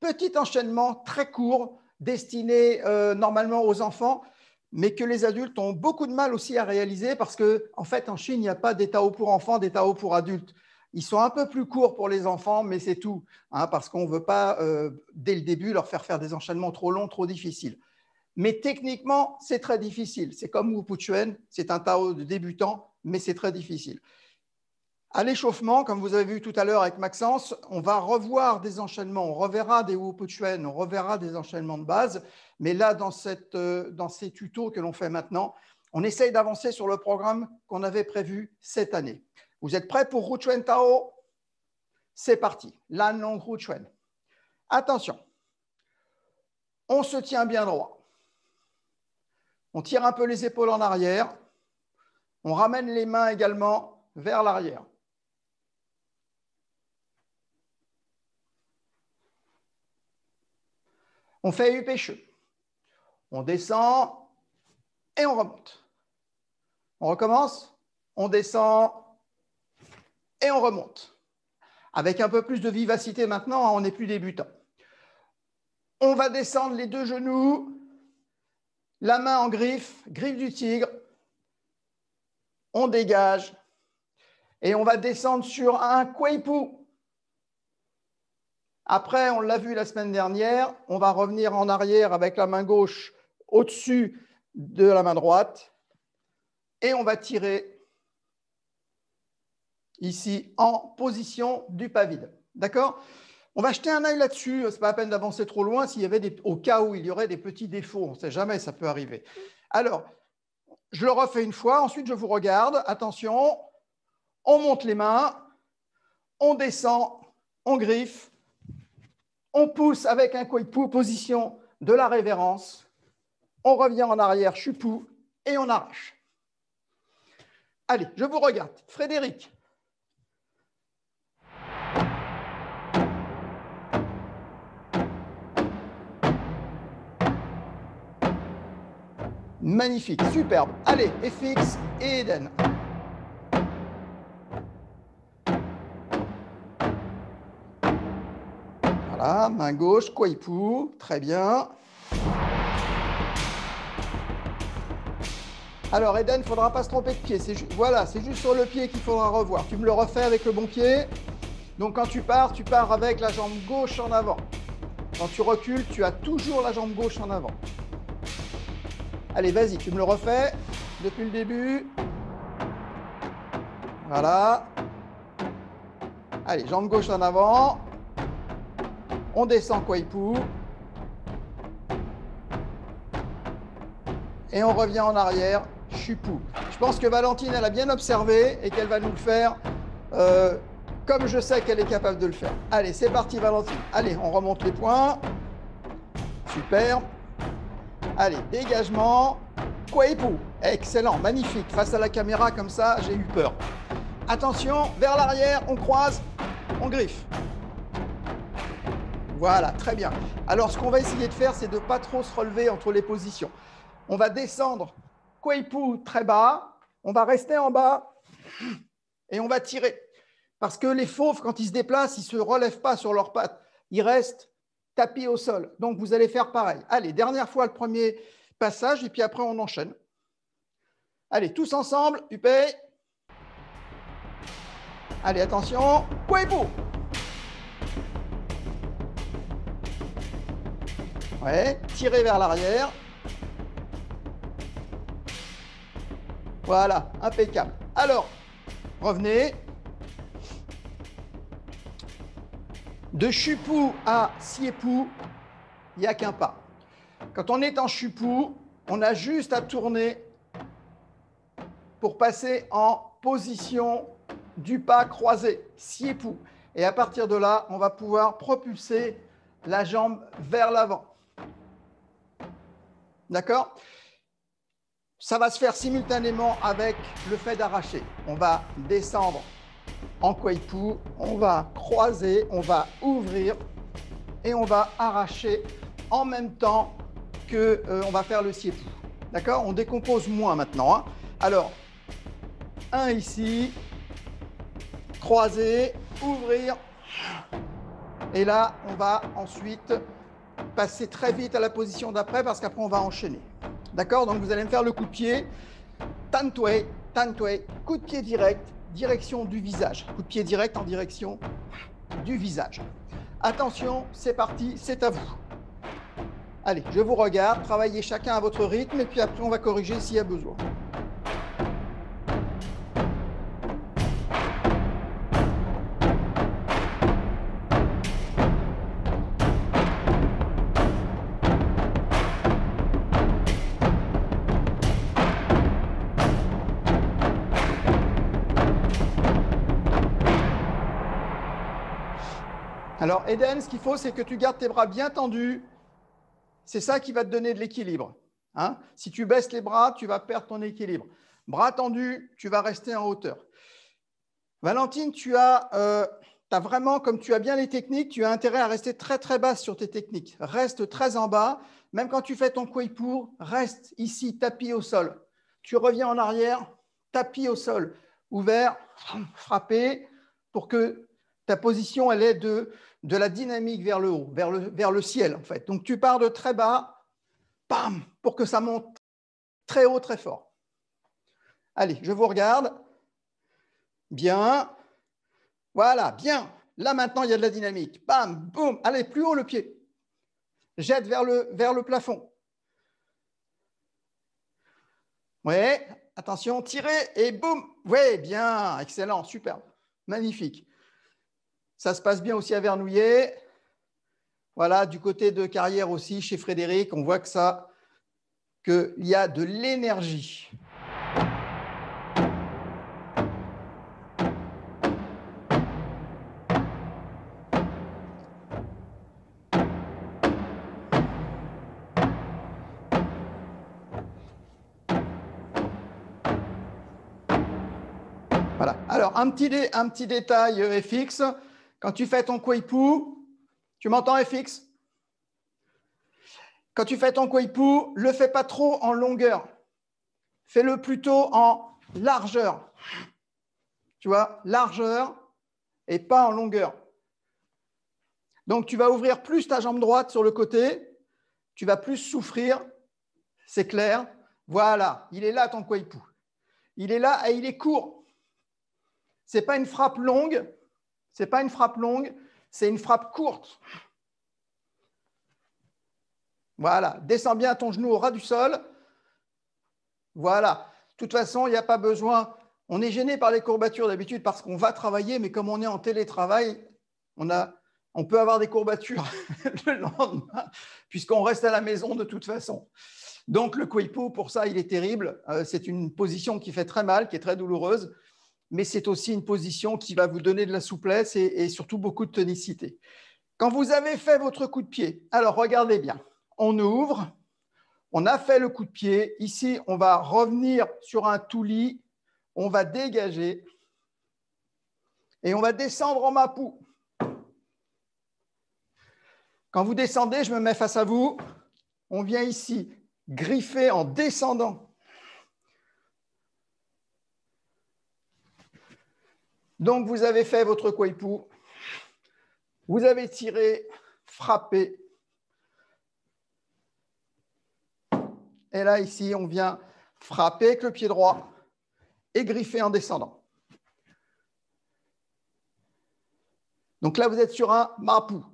S3: Petit enchaînement très court, destiné normalement aux enfants, mais que les adultes ont beaucoup de mal aussi à réaliser parce qu'en fait, en Chine, il n'y a pas des Tao pour enfants, des Tao pour adultes. Ils sont un peu plus courts pour les enfants, mais c'est tout, hein, parce qu'on ne veut pas, dès le début, leur faire des enchaînements trop longs, trop difficiles. Mais techniquement, c'est très difficile. C'est comme Wu Pu Chuen, c'est un Tao de débutant, mais c'est très difficile. À l'échauffement, comme vous avez vu tout à l'heure avec Maxence, on va revoir des enchaînements, on reverra des Wu Pu Chuen, on reverra des enchaînements de base, mais là, dans ces tutos que l'on fait maintenant, on essaye d'avancer sur le programme qu'on avait prévu cette année. Vous êtes prêts pour Ruchuan Tao? C'est parti. Lanlong Ruchuan. Attention. On se tient bien droit. On tire un peu les épaules en arrière. On ramène les mains également vers l'arrière. On fait U pêcheux. On descend et on remonte. On recommence. On descend et on remonte. Avec un peu plus de vivacité maintenant, on n'est plus débutant. On va descendre les deux genoux, la main en griffe, griffe du tigre. On dégage et on va descendre sur un Kuei-Pu. Après, on l'a vu la semaine dernière, on va revenir en arrière avec la main gauche au-dessus de la main droite et on va tirer ici en position du pas vide. D'accord? On va jeter un œil là-dessus. Ce n'est pas la peine d'avancer trop loin au cas où il y aurait des petits défauts. On ne sait jamais, ça peut arriver. Alors, je le refais une fois. Ensuite, je vous regarde. Attention, on monte les mains, on descend, on griffe, on pousse avec un Kuei-Pu, position de la révérence. On revient en arrière, Shu-Pu, et on arrache. Allez, je vous regarde. Frédéric. Magnifique, superbe. Allez, FX et Eden. Voilà, main gauche, Kouaipou, très bien. Alors Eden, il ne faudra pas se tromper de pied. Voilà, c'est juste sur le pied qu'il faudra revoir. Tu me le refais avec le bon pied. Donc quand tu pars avec la jambe gauche en avant. Quand tu recules, tu as toujours la jambe gauche en avant. Allez, vas-y, tu me le refais depuis le début. Voilà. Allez, jambe gauche en avant. On descend Kouaipou. Et on revient en arrière, Chupou. Je pense que Valentine, elle a bien observé et qu'elle va nous le faire comme je sais qu'elle est capable de le faire. Allez, c'est parti Valentine. Allez, on remonte les points. Super. Allez, dégagement. Kouaipou. Excellent, magnifique. Face à la caméra, comme ça, j'ai eu peur. Attention, vers l'arrière, on croise, on griffe. Voilà, très bien. Alors, ce qu'on va essayer de faire, c'est de ne pas trop se relever entre les positions. On va descendre Kouaipou très bas. On va rester en bas et on va tirer. Parce que les fauves, quand ils se déplacent, ils ne se relèvent pas sur leurs pattes. Ils restent tapis au sol. Donc, vous allez faire pareil. Allez, dernière fois le premier passage et puis après, on enchaîne. Allez, tous ensemble. Upé. Allez, attention. Kouaipou. Ouais, tirez vers l'arrière. Voilà, impeccable. Alors, revenez. De Chupou à Siépou, il n'y a qu'un pas. Quand on est en Chupou, on a juste à tourner pour passer en position du pas croisé, Siépou. Et à partir de là, on va pouvoir propulser la jambe vers l'avant. D'accord ? Ça va se faire simultanément avec le fait d'arracher. On va descendre en Kouaipou, on va croiser, on va ouvrir et on va arracher en même temps qu'on va faire le Siépou. D'accord ? On décompose moins maintenant. Hein. Alors, un ici, croiser, ouvrir. Et là, on va ensuite passer très vite à la position d'après parce qu'après, on va enchaîner. D'accord? Donc, vous allez me faire le coup de pied. Tantoué, tantoué, coup de pied direct, direction du visage. Coup de pied direct en direction du visage. Attention, c'est parti, c'est à vous. Allez, je vous regarde, travaillez chacun à votre rythme et puis après, on va corriger s'il y a besoin. Alors, Eden, ce qu'il faut, c'est que tu gardes tes bras bien tendus. C'est ça qui va te donner de l'équilibre. Hein? Si tu baisses les bras, tu vas perdre ton équilibre. Bras tendus, tu vas rester en hauteur. Valentine, tu as vraiment, comme tu as bien les techniques, tu as intérêt à rester très très basse sur tes techniques. Reste très en bas. Même quand tu fais ton Kouaipou, reste ici, tapis au sol. Tu reviens en arrière, tapis au sol. Ouvert, frappé, pour que ta position, elle est de la dynamique vers le haut, vers le ciel, en fait. Donc, tu pars de très bas, bam, pour que ça monte très haut, très fort. Allez, je vous regarde. Bien. Voilà, bien. Là, maintenant, il y a de la dynamique. Bam, boum. Allez, plus haut le pied. Jette vers le plafond. Ouais, attention, tirez et boum. Ouais, bien, excellent, superbe, magnifique. Ça se passe bien aussi à Vernouillet. Voilà, du côté de Carrière aussi, chez Frédéric, on voit qu'il y a de l'énergie. Voilà. Alors, un petit détail FX. Quand tu fais ton Kouaipou, tu m'entends FX? Quand tu fais ton Kouaipou, ne le fais pas trop en longueur. fais-le plutôt en largeur. Tu vois, largeur et pas en longueur. Donc, tu vas ouvrir plus ta jambe droite sur le côté, tu vas plus souffrir, c'est clair. Voilà, il est là ton Kouaipou. Il est là et il est court. Ce n'est pas une frappe longue, c'est une frappe courte. Voilà, descends bien ton genou au ras du sol. Voilà, de toute façon, il n'y a pas besoin. On est gêné par les courbatures d'habitude parce qu'on va travailler, mais comme on est en télétravail, on peut avoir des courbatures le lendemain, puisqu'on reste à la maison de toute façon. Donc, le Kouaipou, pour ça, il est terrible. C'est une position qui fait très mal, qui est très douloureuse, mais c'est aussi une position qui va vous donner de la souplesse et surtout beaucoup de tonicité. Quand vous avez fait votre coup de pied, alors regardez bien, on ouvre, on a fait le coup de pied. Ici, on va revenir sur un touli, on va dégager et on va descendre en mapou. Quand vous descendez, je me mets face à vous, on vient ici griffer en descendant. Donc, vous avez fait votre Kouaipou, vous avez tiré, frappé. Et là, ici, on vient frapper avec le pied droit et griffer en descendant. Donc là, vous êtes sur un mapou.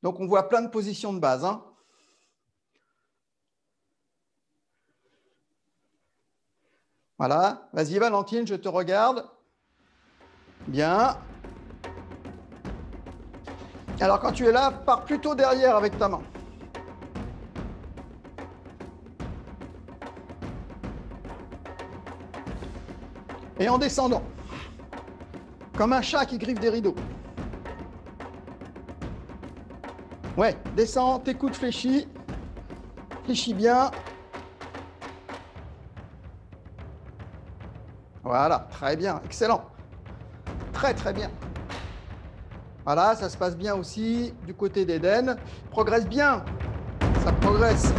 S3: Donc, on voit plein de positions de base. Hein. Voilà. Vas-y, Valentine, je te regarde. Bien. Alors, quand tu es là, pars plutôt derrière avec ta main. Et en descendant, comme un chat qui griffe des rideaux. Ouais, descends, tes coudes fléchis. Fléchis bien. Voilà, très bien, excellent. Très, très bien. Voilà, ça se passe bien aussi du côté d'Eden. Progresse bien, ça progresse.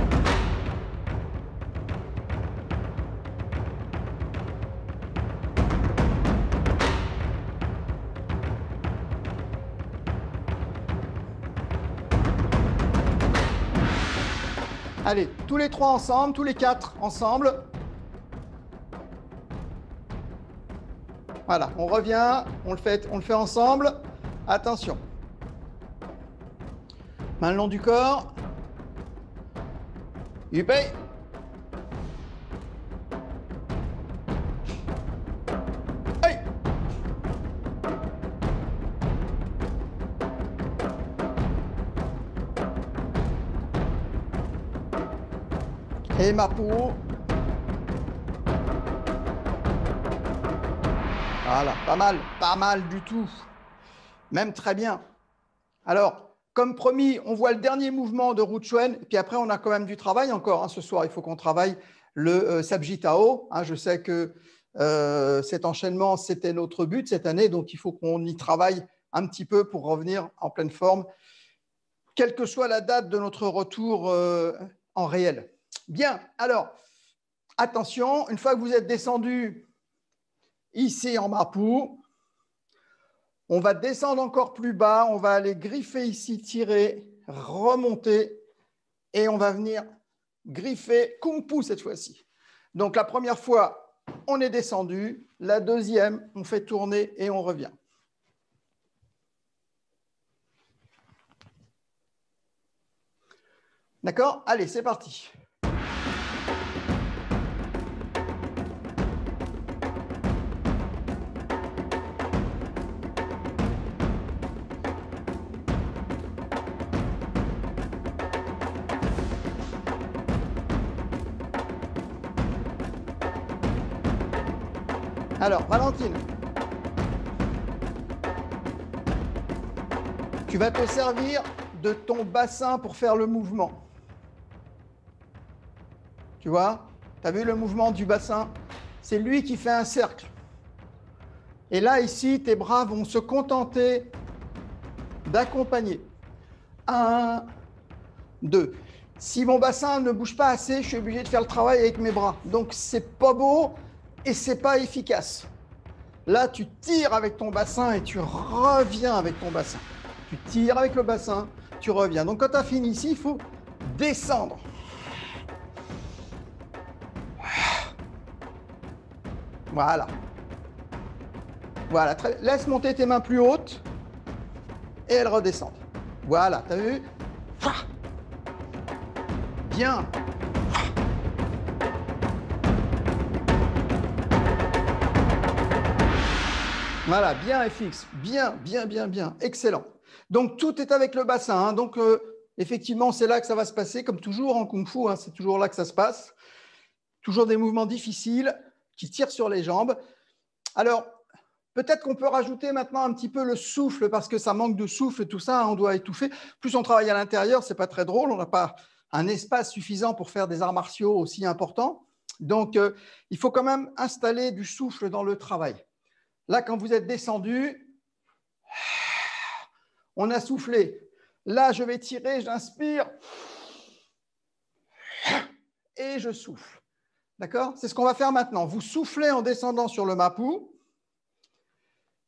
S3: Allez, tous les trois ensemble, tous les quatre ensemble. Voilà, on revient, on le fait ensemble. Attention. Main le long du corps. Upé. Hey. Et ma peau. Voilà, pas mal du tout. Même très bien. Alors, comme promis, on voit le dernier mouvement de Ruchuen, puis après, on a quand même du travail encore. Hein, ce soir, il faut qu'on travaille le Sabjitao. Hein, je sais que cet enchaînement, c'était notre but cette année, donc il faut qu'on y travaille un petit peu pour revenir en pleine forme, quelle que soit la date de notre retour en réel. Bien, alors, attention, une fois que vous êtes descendu ici en Mapou, on va descendre encore plus bas, on va aller griffer ici, tirer, remonter, et on va venir griffer Kung Fu cette fois-ci. Donc la première fois, on est descendu, la deuxième, on fait tourner et on revient. D'accord? Allez, c'est parti. Alors, Valentine, tu vas te servir de ton bassin pour faire le mouvement. Tu vois? Tu as vu le mouvement du bassin? C'est lui qui fait un cercle. Et là, ici, tes bras vont se contenter d'accompagner. 1, 2. Si mon bassin ne bouge pas assez, je suis obligé de faire le travail avec mes bras. Donc, c'est pas beau et c'est pas efficace. Là, tu tires avec ton bassin et tu reviens avec ton bassin. Tu tires avec le bassin, tu reviens. Donc, quand tu as fini ici, il faut descendre. Voilà. Voilà. Laisse monter tes mains plus hautes et elles redescendent. Voilà. Tu as vu? Bien. Voilà, bien FX. Bien, bien, bien, bien. Excellent. Donc, tout est avec le bassin. Hein. Donc, effectivement, c'est là que ça va se passer, comme toujours en Kung Fu. Hein, c'est toujours là que ça se passe. Toujours des mouvements difficiles qui tirent sur les jambes. Alors, peut-être qu'on peut rajouter maintenant un petit peu le souffle, parce que ça manque de souffle et tout ça, hein, on doit étouffer. Plus on travaille à l'intérieur, c'est pas très drôle. On n'a pas un espace suffisant pour faire des arts martiaux aussi importants. Donc, il faut quand même installer du souffle dans le travail. Là, quand vous êtes descendu, on a soufflé. Là, je vais tirer, j'inspire et je souffle. D'accord? C'est ce qu'on va faire maintenant. Vous soufflez en descendant sur le mapu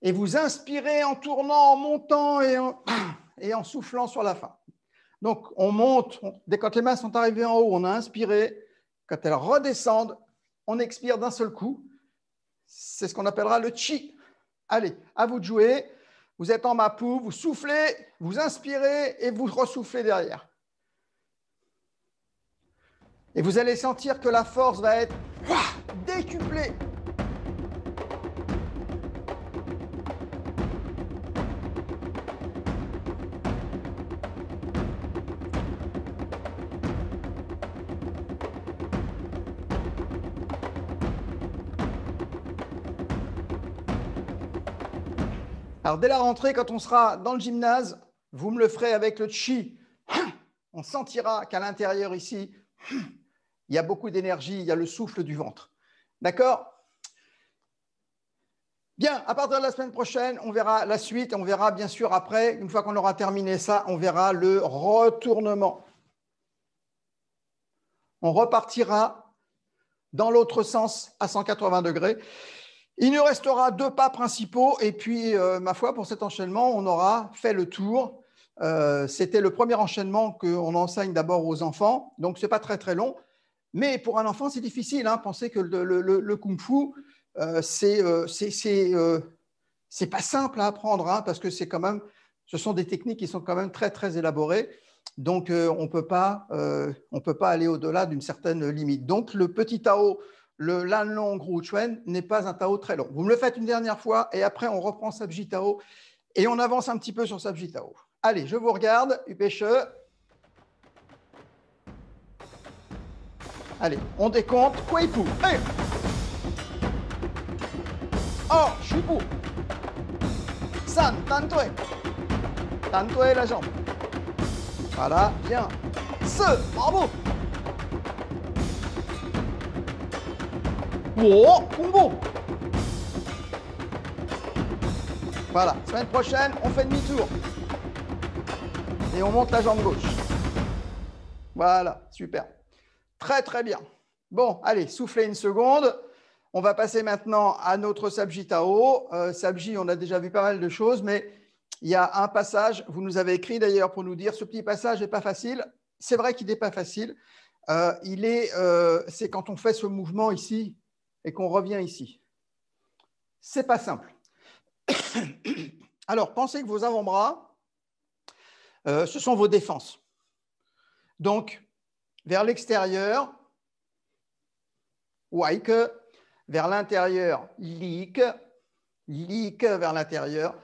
S3: et vous inspirez en tournant, en montant et en soufflant sur la fin. Donc, on monte. Dès quand les mains sont arrivées en haut, on a inspiré. Quand elles redescendent, on expire d'un seul coup. C'est ce qu'on appellera le chi. Allez, à vous de jouer. Vous êtes en mapu, vous soufflez, vous inspirez et vous ressoufflez derrière. Et vous allez sentir que la force va être décuplée. Alors, dès la rentrée, quand on sera dans le gymnase, vous me le ferez avec le chi. On sentira qu'à l'intérieur ici, il y a beaucoup d'énergie, il y a le souffle du ventre. D'accord? Bien, à partir de la semaine prochaine, on verra la suite. On verra bien sûr après, une fois qu'on aura terminé ça, on verra le retournement. On repartira dans l'autre sens à 180 degrés. Il nous restera 2 pas principaux et puis, ma foi, pour cet enchaînement, on aura fait le tour. C'était le premier enchaînement qu'on enseigne d'abord aux enfants, donc ce n'est pas très très long. Mais pour un enfant, c'est difficile. Hein. Pensez que le Kung Fu, c'est pas simple à apprendre, hein, parce que c'est quand même, ce sont des techniques qui sont quand même très très élaborées. Donc, on peut pas aller au-delà d'une certaine limite. Donc, le petit Tao, le Lan Long Ru Chuen n'est pas un Tao très long. Vous me le faites une dernière fois et après, on reprend Sabji Tao et on avance un petit peu sur Sabji Tao. Allez, je vous regarde, Upéche. Allez, on décompte. Kuipu. Hey. Oh, Shupu. San, Tantue. Tantue la jambe. Voilà, bien. Ce, bravo. Oh, Kumbo. Voilà, semaine prochaine, on fait demi-tour. Et on monte la jambe gauche. Voilà, super. Très, très bien. Bon, allez, soufflez une seconde. On va passer maintenant à notre Sabji Tao. Sabji, on a déjà vu pas mal de choses, mais il y a un passage, vous nous avez écrit d'ailleurs pour nous dire ce petit passage n'est pas facile. C'est vrai qu'il n'est pas facile. C'est quand on fait ce mouvement ici et qu'on revient ici. C'est pas simple. Alors, pensez que vos avant-bras, ce sont vos défenses. Donc, vers l'extérieur, Waike, vers l'intérieur, Lik, Lik vers l'intérieur,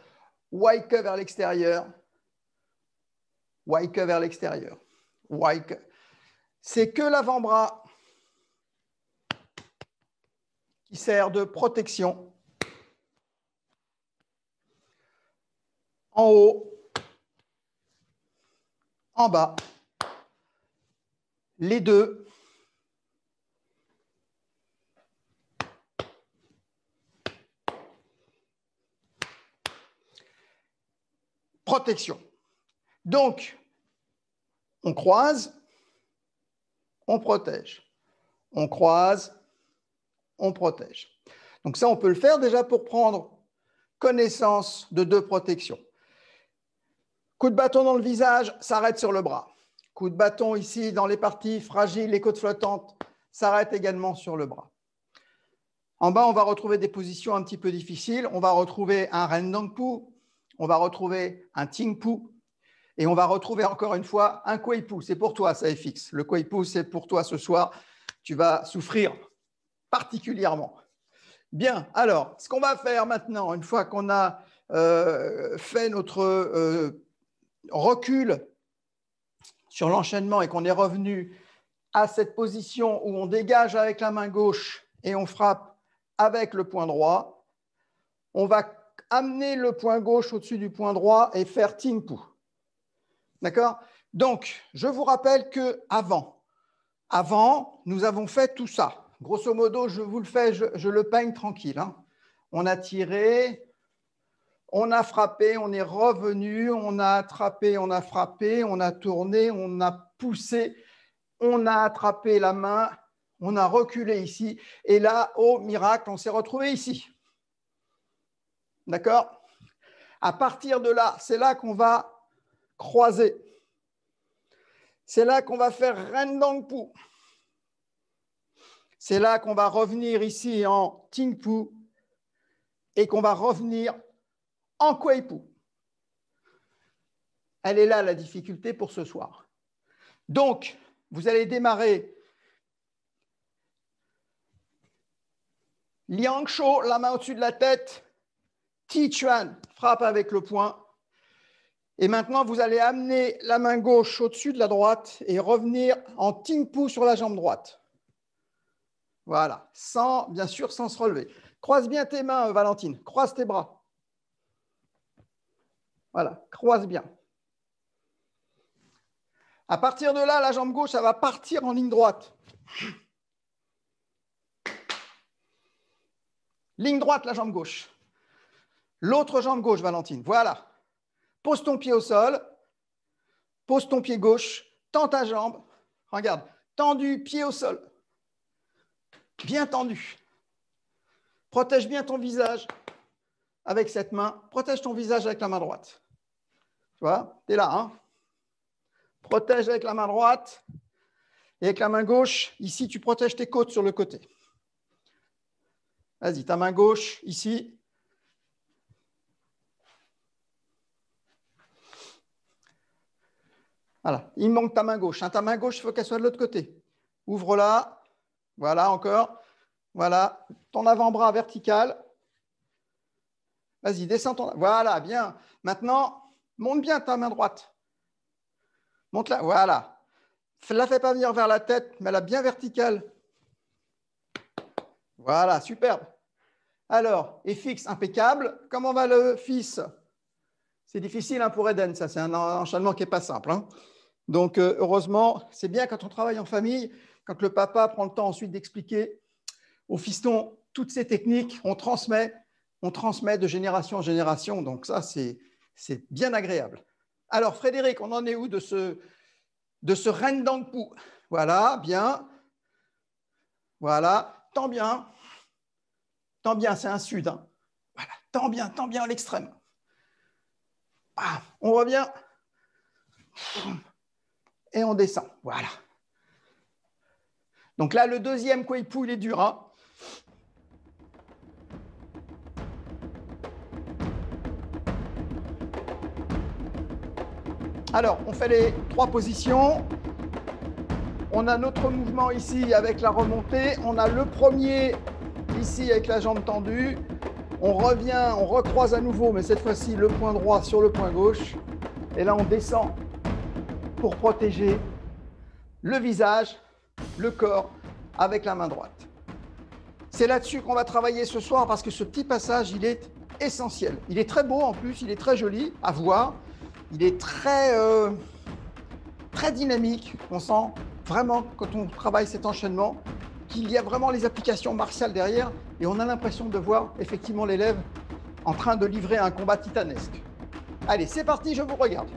S3: Waike vers l'extérieur, Waike vers l'extérieur, Waike. C'est que l'avant-bras qui sert de protection. En haut, en bas, les deux. Protection. Donc, on croise, on protège. On croise, on protège. Donc ça, on peut le faire déjà pour prendre connaissance de deux protections. Coup de bâton dans le visage, s'arrête sur le bras. Coup de bâton ici dans les parties fragiles, les côtes flottantes, s'arrête également sur le bras. En bas, on va retrouver des positions un petit peu difficiles. On va retrouver un Rendang Pu, on va retrouver un Ting Pu, et on va retrouver encore une fois un Kuei Pu. C'est pour toi, ça FX. Le Kuei Pu, c'est pour toi ce soir. Tu vas souffrir particulièrement. Bien, alors, ce qu'on va faire maintenant, une fois qu'on a fait notre recul sur l'enchaînement et qu'on est revenu à cette position où on dégage avec la main gauche et on frappe avec le poing droit, on va amener le poing gauche au-dessus du poing droit et faire Ting Pu. D'accord? Donc, je vous rappelle qu'avant, nous avons fait tout ça. Grosso modo, je vous le fais, je le peigne tranquille. Hein. On a tiré, on a frappé, on est revenu, on a attrapé, on a frappé, on a tourné, on a poussé, on a attrapé la main, on a reculé ici. Et là, au miracle, on s'est retrouvé ici. D'accord? À partir de là, c'est là qu'on va croiser. C'est là qu'on va faire Rendang Pu. C'est là qu'on va revenir ici en Ting Pu et qu'on va revenir en Kuei Pu. Elle est là la difficulté pour ce soir. Donc, vous allez démarrer Liang Shou, la main au-dessus de la tête, Ti Chuan, frappe avec le poing. Et maintenant, vous allez amener la main gauche au-dessus de la droite et revenir en Ting Pu sur la jambe droite. Voilà, bien sûr, sans se relever. Croise bien tes mains, Valentine. Croise tes bras. Voilà, croise bien. À partir de là, la jambe gauche, elle va partir en ligne droite. Ligne droite, la jambe gauche. L'autre jambe gauche, Valentine. Voilà. Pose ton pied au sol. Pose ton pied gauche. Tends ta jambe. Regarde, tendu, pied au sol. Bien tendu. Protège bien ton visage avec cette main. Protège ton visage avec la main droite. Tu vois, tu es là. Hein? Protège avec la main droite. Et avec la main gauche, ici, tu protèges tes côtes sur le côté. Vas-y, ta main gauche, ici. Voilà, il manque ta main gauche. Ta main gauche, il faut qu'elle soit de l'autre côté. Ouvre-la. Voilà, encore. Voilà, ton avant-bras vertical. Vas-y, descends ton... Voilà, bien. Maintenant, monte bien ta main droite. Monte-la, voilà. Ne la fais pas venir vers la tête, mais la bien verticale. Voilà, superbe. Alors, et fixe, impeccable. Comment va le fils? C'est difficile hein, pour Eden, ça. C'est un enchaînement qui n'est pas simple. Hein. Donc, heureusement, c'est bien quand on travaille en famille, quand le papa prend le temps ensuite d'expliquer au fiston toutes ces techniques, on transmet de génération en génération. Donc ça, c'est bien agréable. Alors, Frédéric, on en est où de ce Rendang Pu? Voilà, bien. Voilà, tends bien. Tends bien, c'est un sud. Hein. Voilà, tends bien à l'extrême. Ah, on revient. Et on descend. Voilà. Donc là, le deuxième Kuei Pu, il est dur. Hein. Alors, on fait les 3 positions. On a notre mouvement ici avec la remontée. On a le premier ici avec la jambe tendue. On revient, on recroise à nouveau, mais cette fois-ci, le poing droit sur le poing gauche. Et là, on descend pour protéger le visage, le corps avec la main droite. C'est là-dessus qu'on va travailler ce soir parce que ce petit passage, il est essentiel. Il est très beau en plus, il est très joli à voir. Il est très dynamique. On sent vraiment, quand on travaille cet enchaînement, qu'il y a vraiment les applications martiales derrière et on a l'impression de voir effectivement l'élève en train de livrer un combat titanesque. Allez, c'est parti, je vous regarde.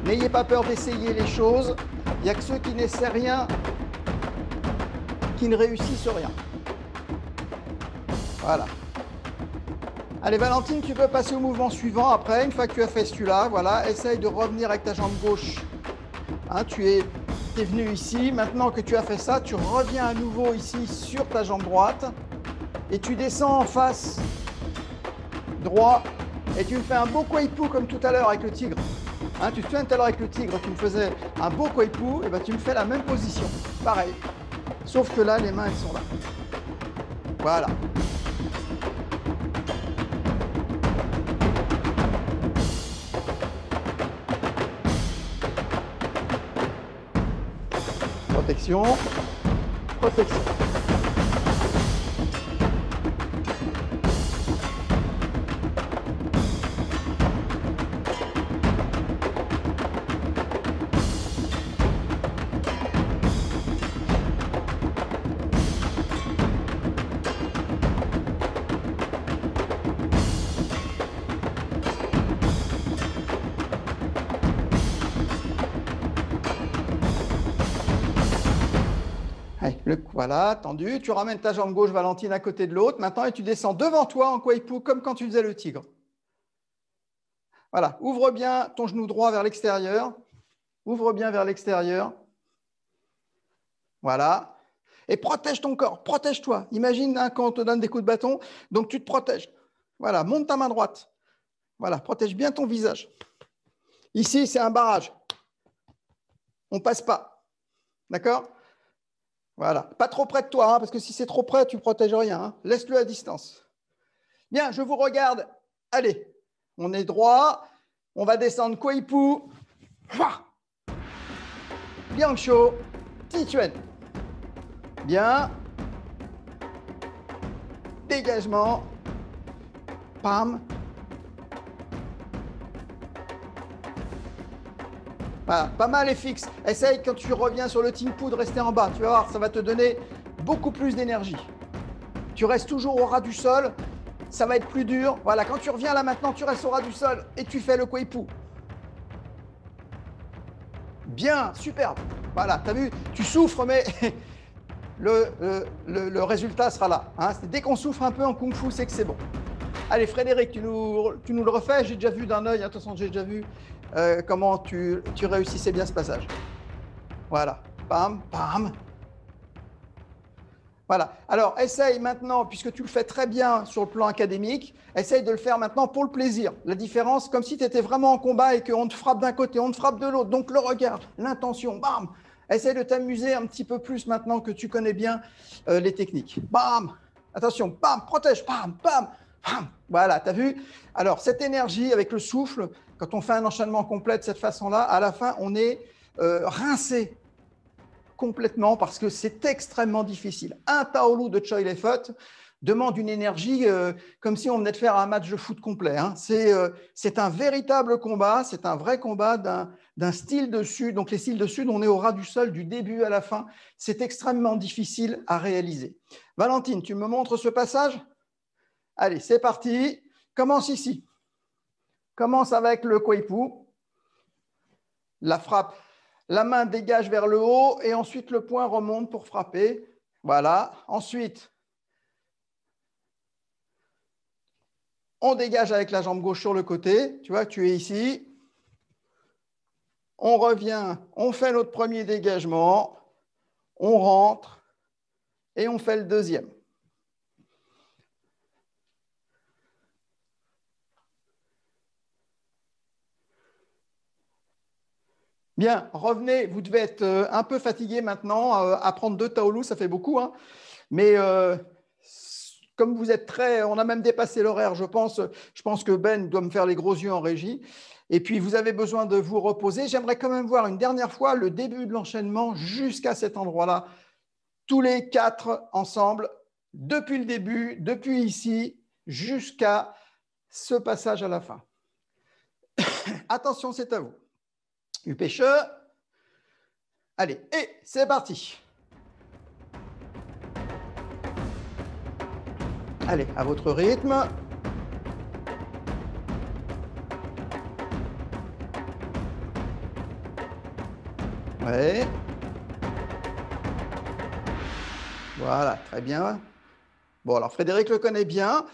S3: N'ayez pas peur d'essayer les choses. Il n'y a que ceux qui n'essaient rien qui ne réussissent rien. Voilà. Allez, Valentine, tu peux passer au mouvement suivant après. Une fois que tu as fait celui-là, voilà, essaye de revenir avec ta jambe gauche. Hein, tu es venu ici. Maintenant que tu as fait ça, tu reviens à nouveau ici sur ta jambe droite et tu descends en face droit et tu me fais un beau Kouei-Pu comme tout à l'heure avec le tigre. Hein, tu te souviens tout à l'heure avec le tigre, tu me faisais un beau Kouei-Pu, et ben tu me fais la même position. Pareil. Sauf que là, les mains, elles sont là. Voilà. Protection. Protection. Voilà, tendu. Tu ramènes ta jambe gauche, Valentine, à côté de l'autre maintenant et tu descends devant toi en Kouei-Pu comme quand tu faisais le tigre. Voilà, ouvre bien ton genou droit vers l'extérieur. Ouvre bien vers l'extérieur. Voilà. Et protège ton corps, protège-toi. Imagine hein, quand on te donne des coups de bâton, donc tu te protèges. Voilà, monte ta main droite. Voilà, protège bien ton visage. Ici, c'est un barrage. On ne passe pas. D'accord ? Voilà, pas trop près de toi, hein, parce que si c'est trop près, tu ne protèges rien. Hein. Laisse-le à distance. Bien, je vous regarde. Allez, on est droit. On va descendre Kouei-Pu. Biancho. Tituen. Bien. Dégagement. Pam. Voilà, pas mal et fixe. Essaye quand tu reviens sur le Ting-Pu de rester en bas. Tu vas voir, ça va te donner beaucoup plus d'énergie. Tu restes toujours au ras du sol. Ça va être plus dur. Voilà, quand tu reviens là maintenant, tu restes au ras du sol et tu fais le Kouei-Pu. Bien, superbe. Voilà, tu as vu, tu souffres, mais le résultat sera là. Hein. Dès qu'on souffre un peu en Kung Fu, c'est que c'est bon. Allez, Frédéric, tu nous le refais. J'ai déjà vu d'un œil, attention, j'ai déjà vu comment tu réussissais bien ce passage. Voilà, pam, pam. Voilà. Alors, essaye maintenant, puisque tu le fais très bien sur le plan académique, essaye de le faire maintenant pour le plaisir. La différence, comme si tu étais vraiment en combat et qu'on te frappe d'un côté, on te frappe de l'autre. Donc, le regard, l'intention, bam. Essaye de t'amuser un petit peu plus maintenant que tu connais bien les techniques. Bam. Attention, bam, protège, bam, bam, bam. Voilà, tu as vu? Alors, cette énergie avec le souffle, quand on fait un enchaînement complet de cette façon-là, à la fin, on est rincé complètement parce que c'est extrêmement difficile. Un Taolu de Choi Lefot demande une énergie comme si on venait de faire un match de foot complet. Hein. C'est un véritable combat, c'est un vrai combat d'un style de sud. Donc les styles de sud, on est au ras du sol du début à la fin. C'est extrêmement difficile à réaliser. Valentine, tu me montres ce passage? Allez, c'est parti. Commence ici. Commence avec le Kouei-Pu. La frappe. La main dégage vers le haut et ensuite le poing remonte pour frapper. Voilà. Ensuite, on dégage avec la jambe gauche sur le côté. Tu vois, tu es ici. On revient, on fait notre premier dégagement. On rentre et on fait le deuxième. Bien, revenez, vous devez être un peu fatigué maintenant, à prendre 2 Taolu, ça fait beaucoup, hein. Mais comme vous êtes on a même dépassé l'horaire, je pense que Ben doit me faire les gros yeux en régie, et puis vous avez besoin de vous reposer. J'aimerais quand même voir une dernière fois le début de l'enchaînement jusqu'à cet endroit-là, tous les 4 ensemble, depuis le début, depuis ici, jusqu'à ce passage à la fin. Attention, c'est à vous. Du pêcheur. Allez, et c'est parti. Allez, à votre rythme. Ouais. Voilà, très bien. Bon, alors Frédéric le connaît bien.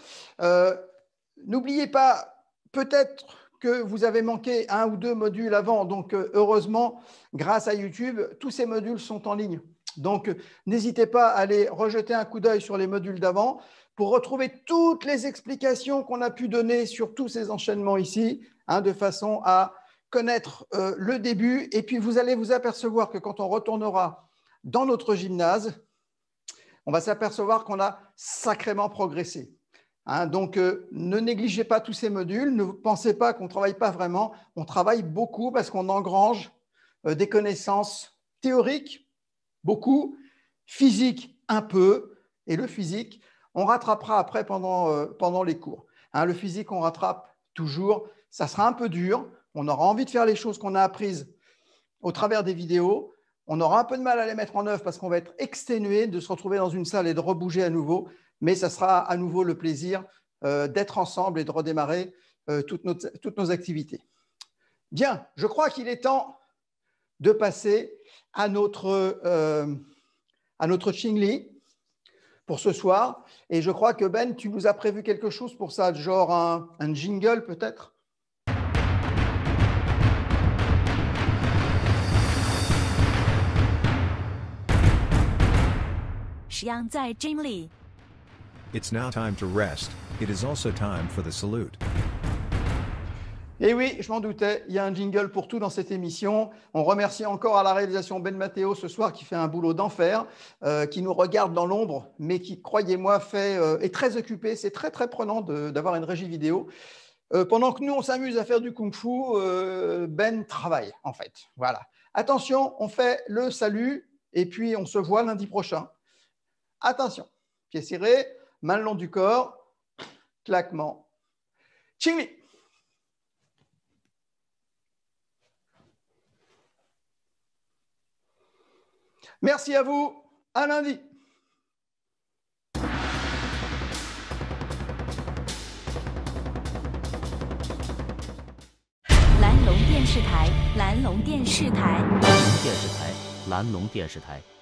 S3: N'oubliez pas, peut-être que vous avez manqué 1 ou 2 modules avant. Donc, heureusement, grâce à YouTube, tous ces modules sont en ligne. Donc, n'hésitez pas à aller rejeter un coup d'œil sur les modules d'avant pour retrouver toutes les explications qu'on a pu donner sur tous ces enchaînements ici, de façon à connaître le début. Et puis, vous allez vous apercevoir que quand on retournera dans notre gymnase, on va s'apercevoir qu'on a sacrément progressé. Donc, ne négligez pas tous ces modules. Ne pensez pas qu'on ne travaille pas vraiment. On travaille beaucoup parce qu'on engrange des connaissances théoriques, beaucoup, physique, un peu. Et le physique, on rattrapera après pendant les cours. Le physique, on rattrape toujours. Ça sera un peu dur. On aura envie de faire les choses qu'on a apprises au travers des vidéos. On aura un peu de mal à les mettre en œuvre parce qu'on va être exténué de se retrouver dans une salle et de rebouger à nouveau. Mais ça sera à nouveau le plaisir d'être ensemble et de redémarrer toutes nos activités. Bien, je crois qu'il est temps de passer à notre Qingli pour ce soir. Et je crois que Ben, tu nous as prévu quelque chose pour ça, genre un jingle peut-être ?
S2: It's now time to rest. It is also time for the salute.
S3: Et oui, je m'en doutais, il y a un jingle pour tout dans cette émission. On remercie encore à la réalisation Ben Matteo ce soir qui fait un boulot d'enfer, qui nous regarde dans l'ombre, mais qui, croyez-moi, est très occupé. C'est très, très prenant d'avoir une régie vidéo. Pendant que nous, on s'amuse à faire du kung-fu, Ben travaille, en fait. Voilà. Attention, on fait le salut et puis on se voit lundi prochain. Attention, pied serré, main le long du corps, claquement. Qingli. Merci à vous, à lundi.
S1: 蓝龙电视台，蓝龙电视台。
S6: 电视台，蓝龙电视台。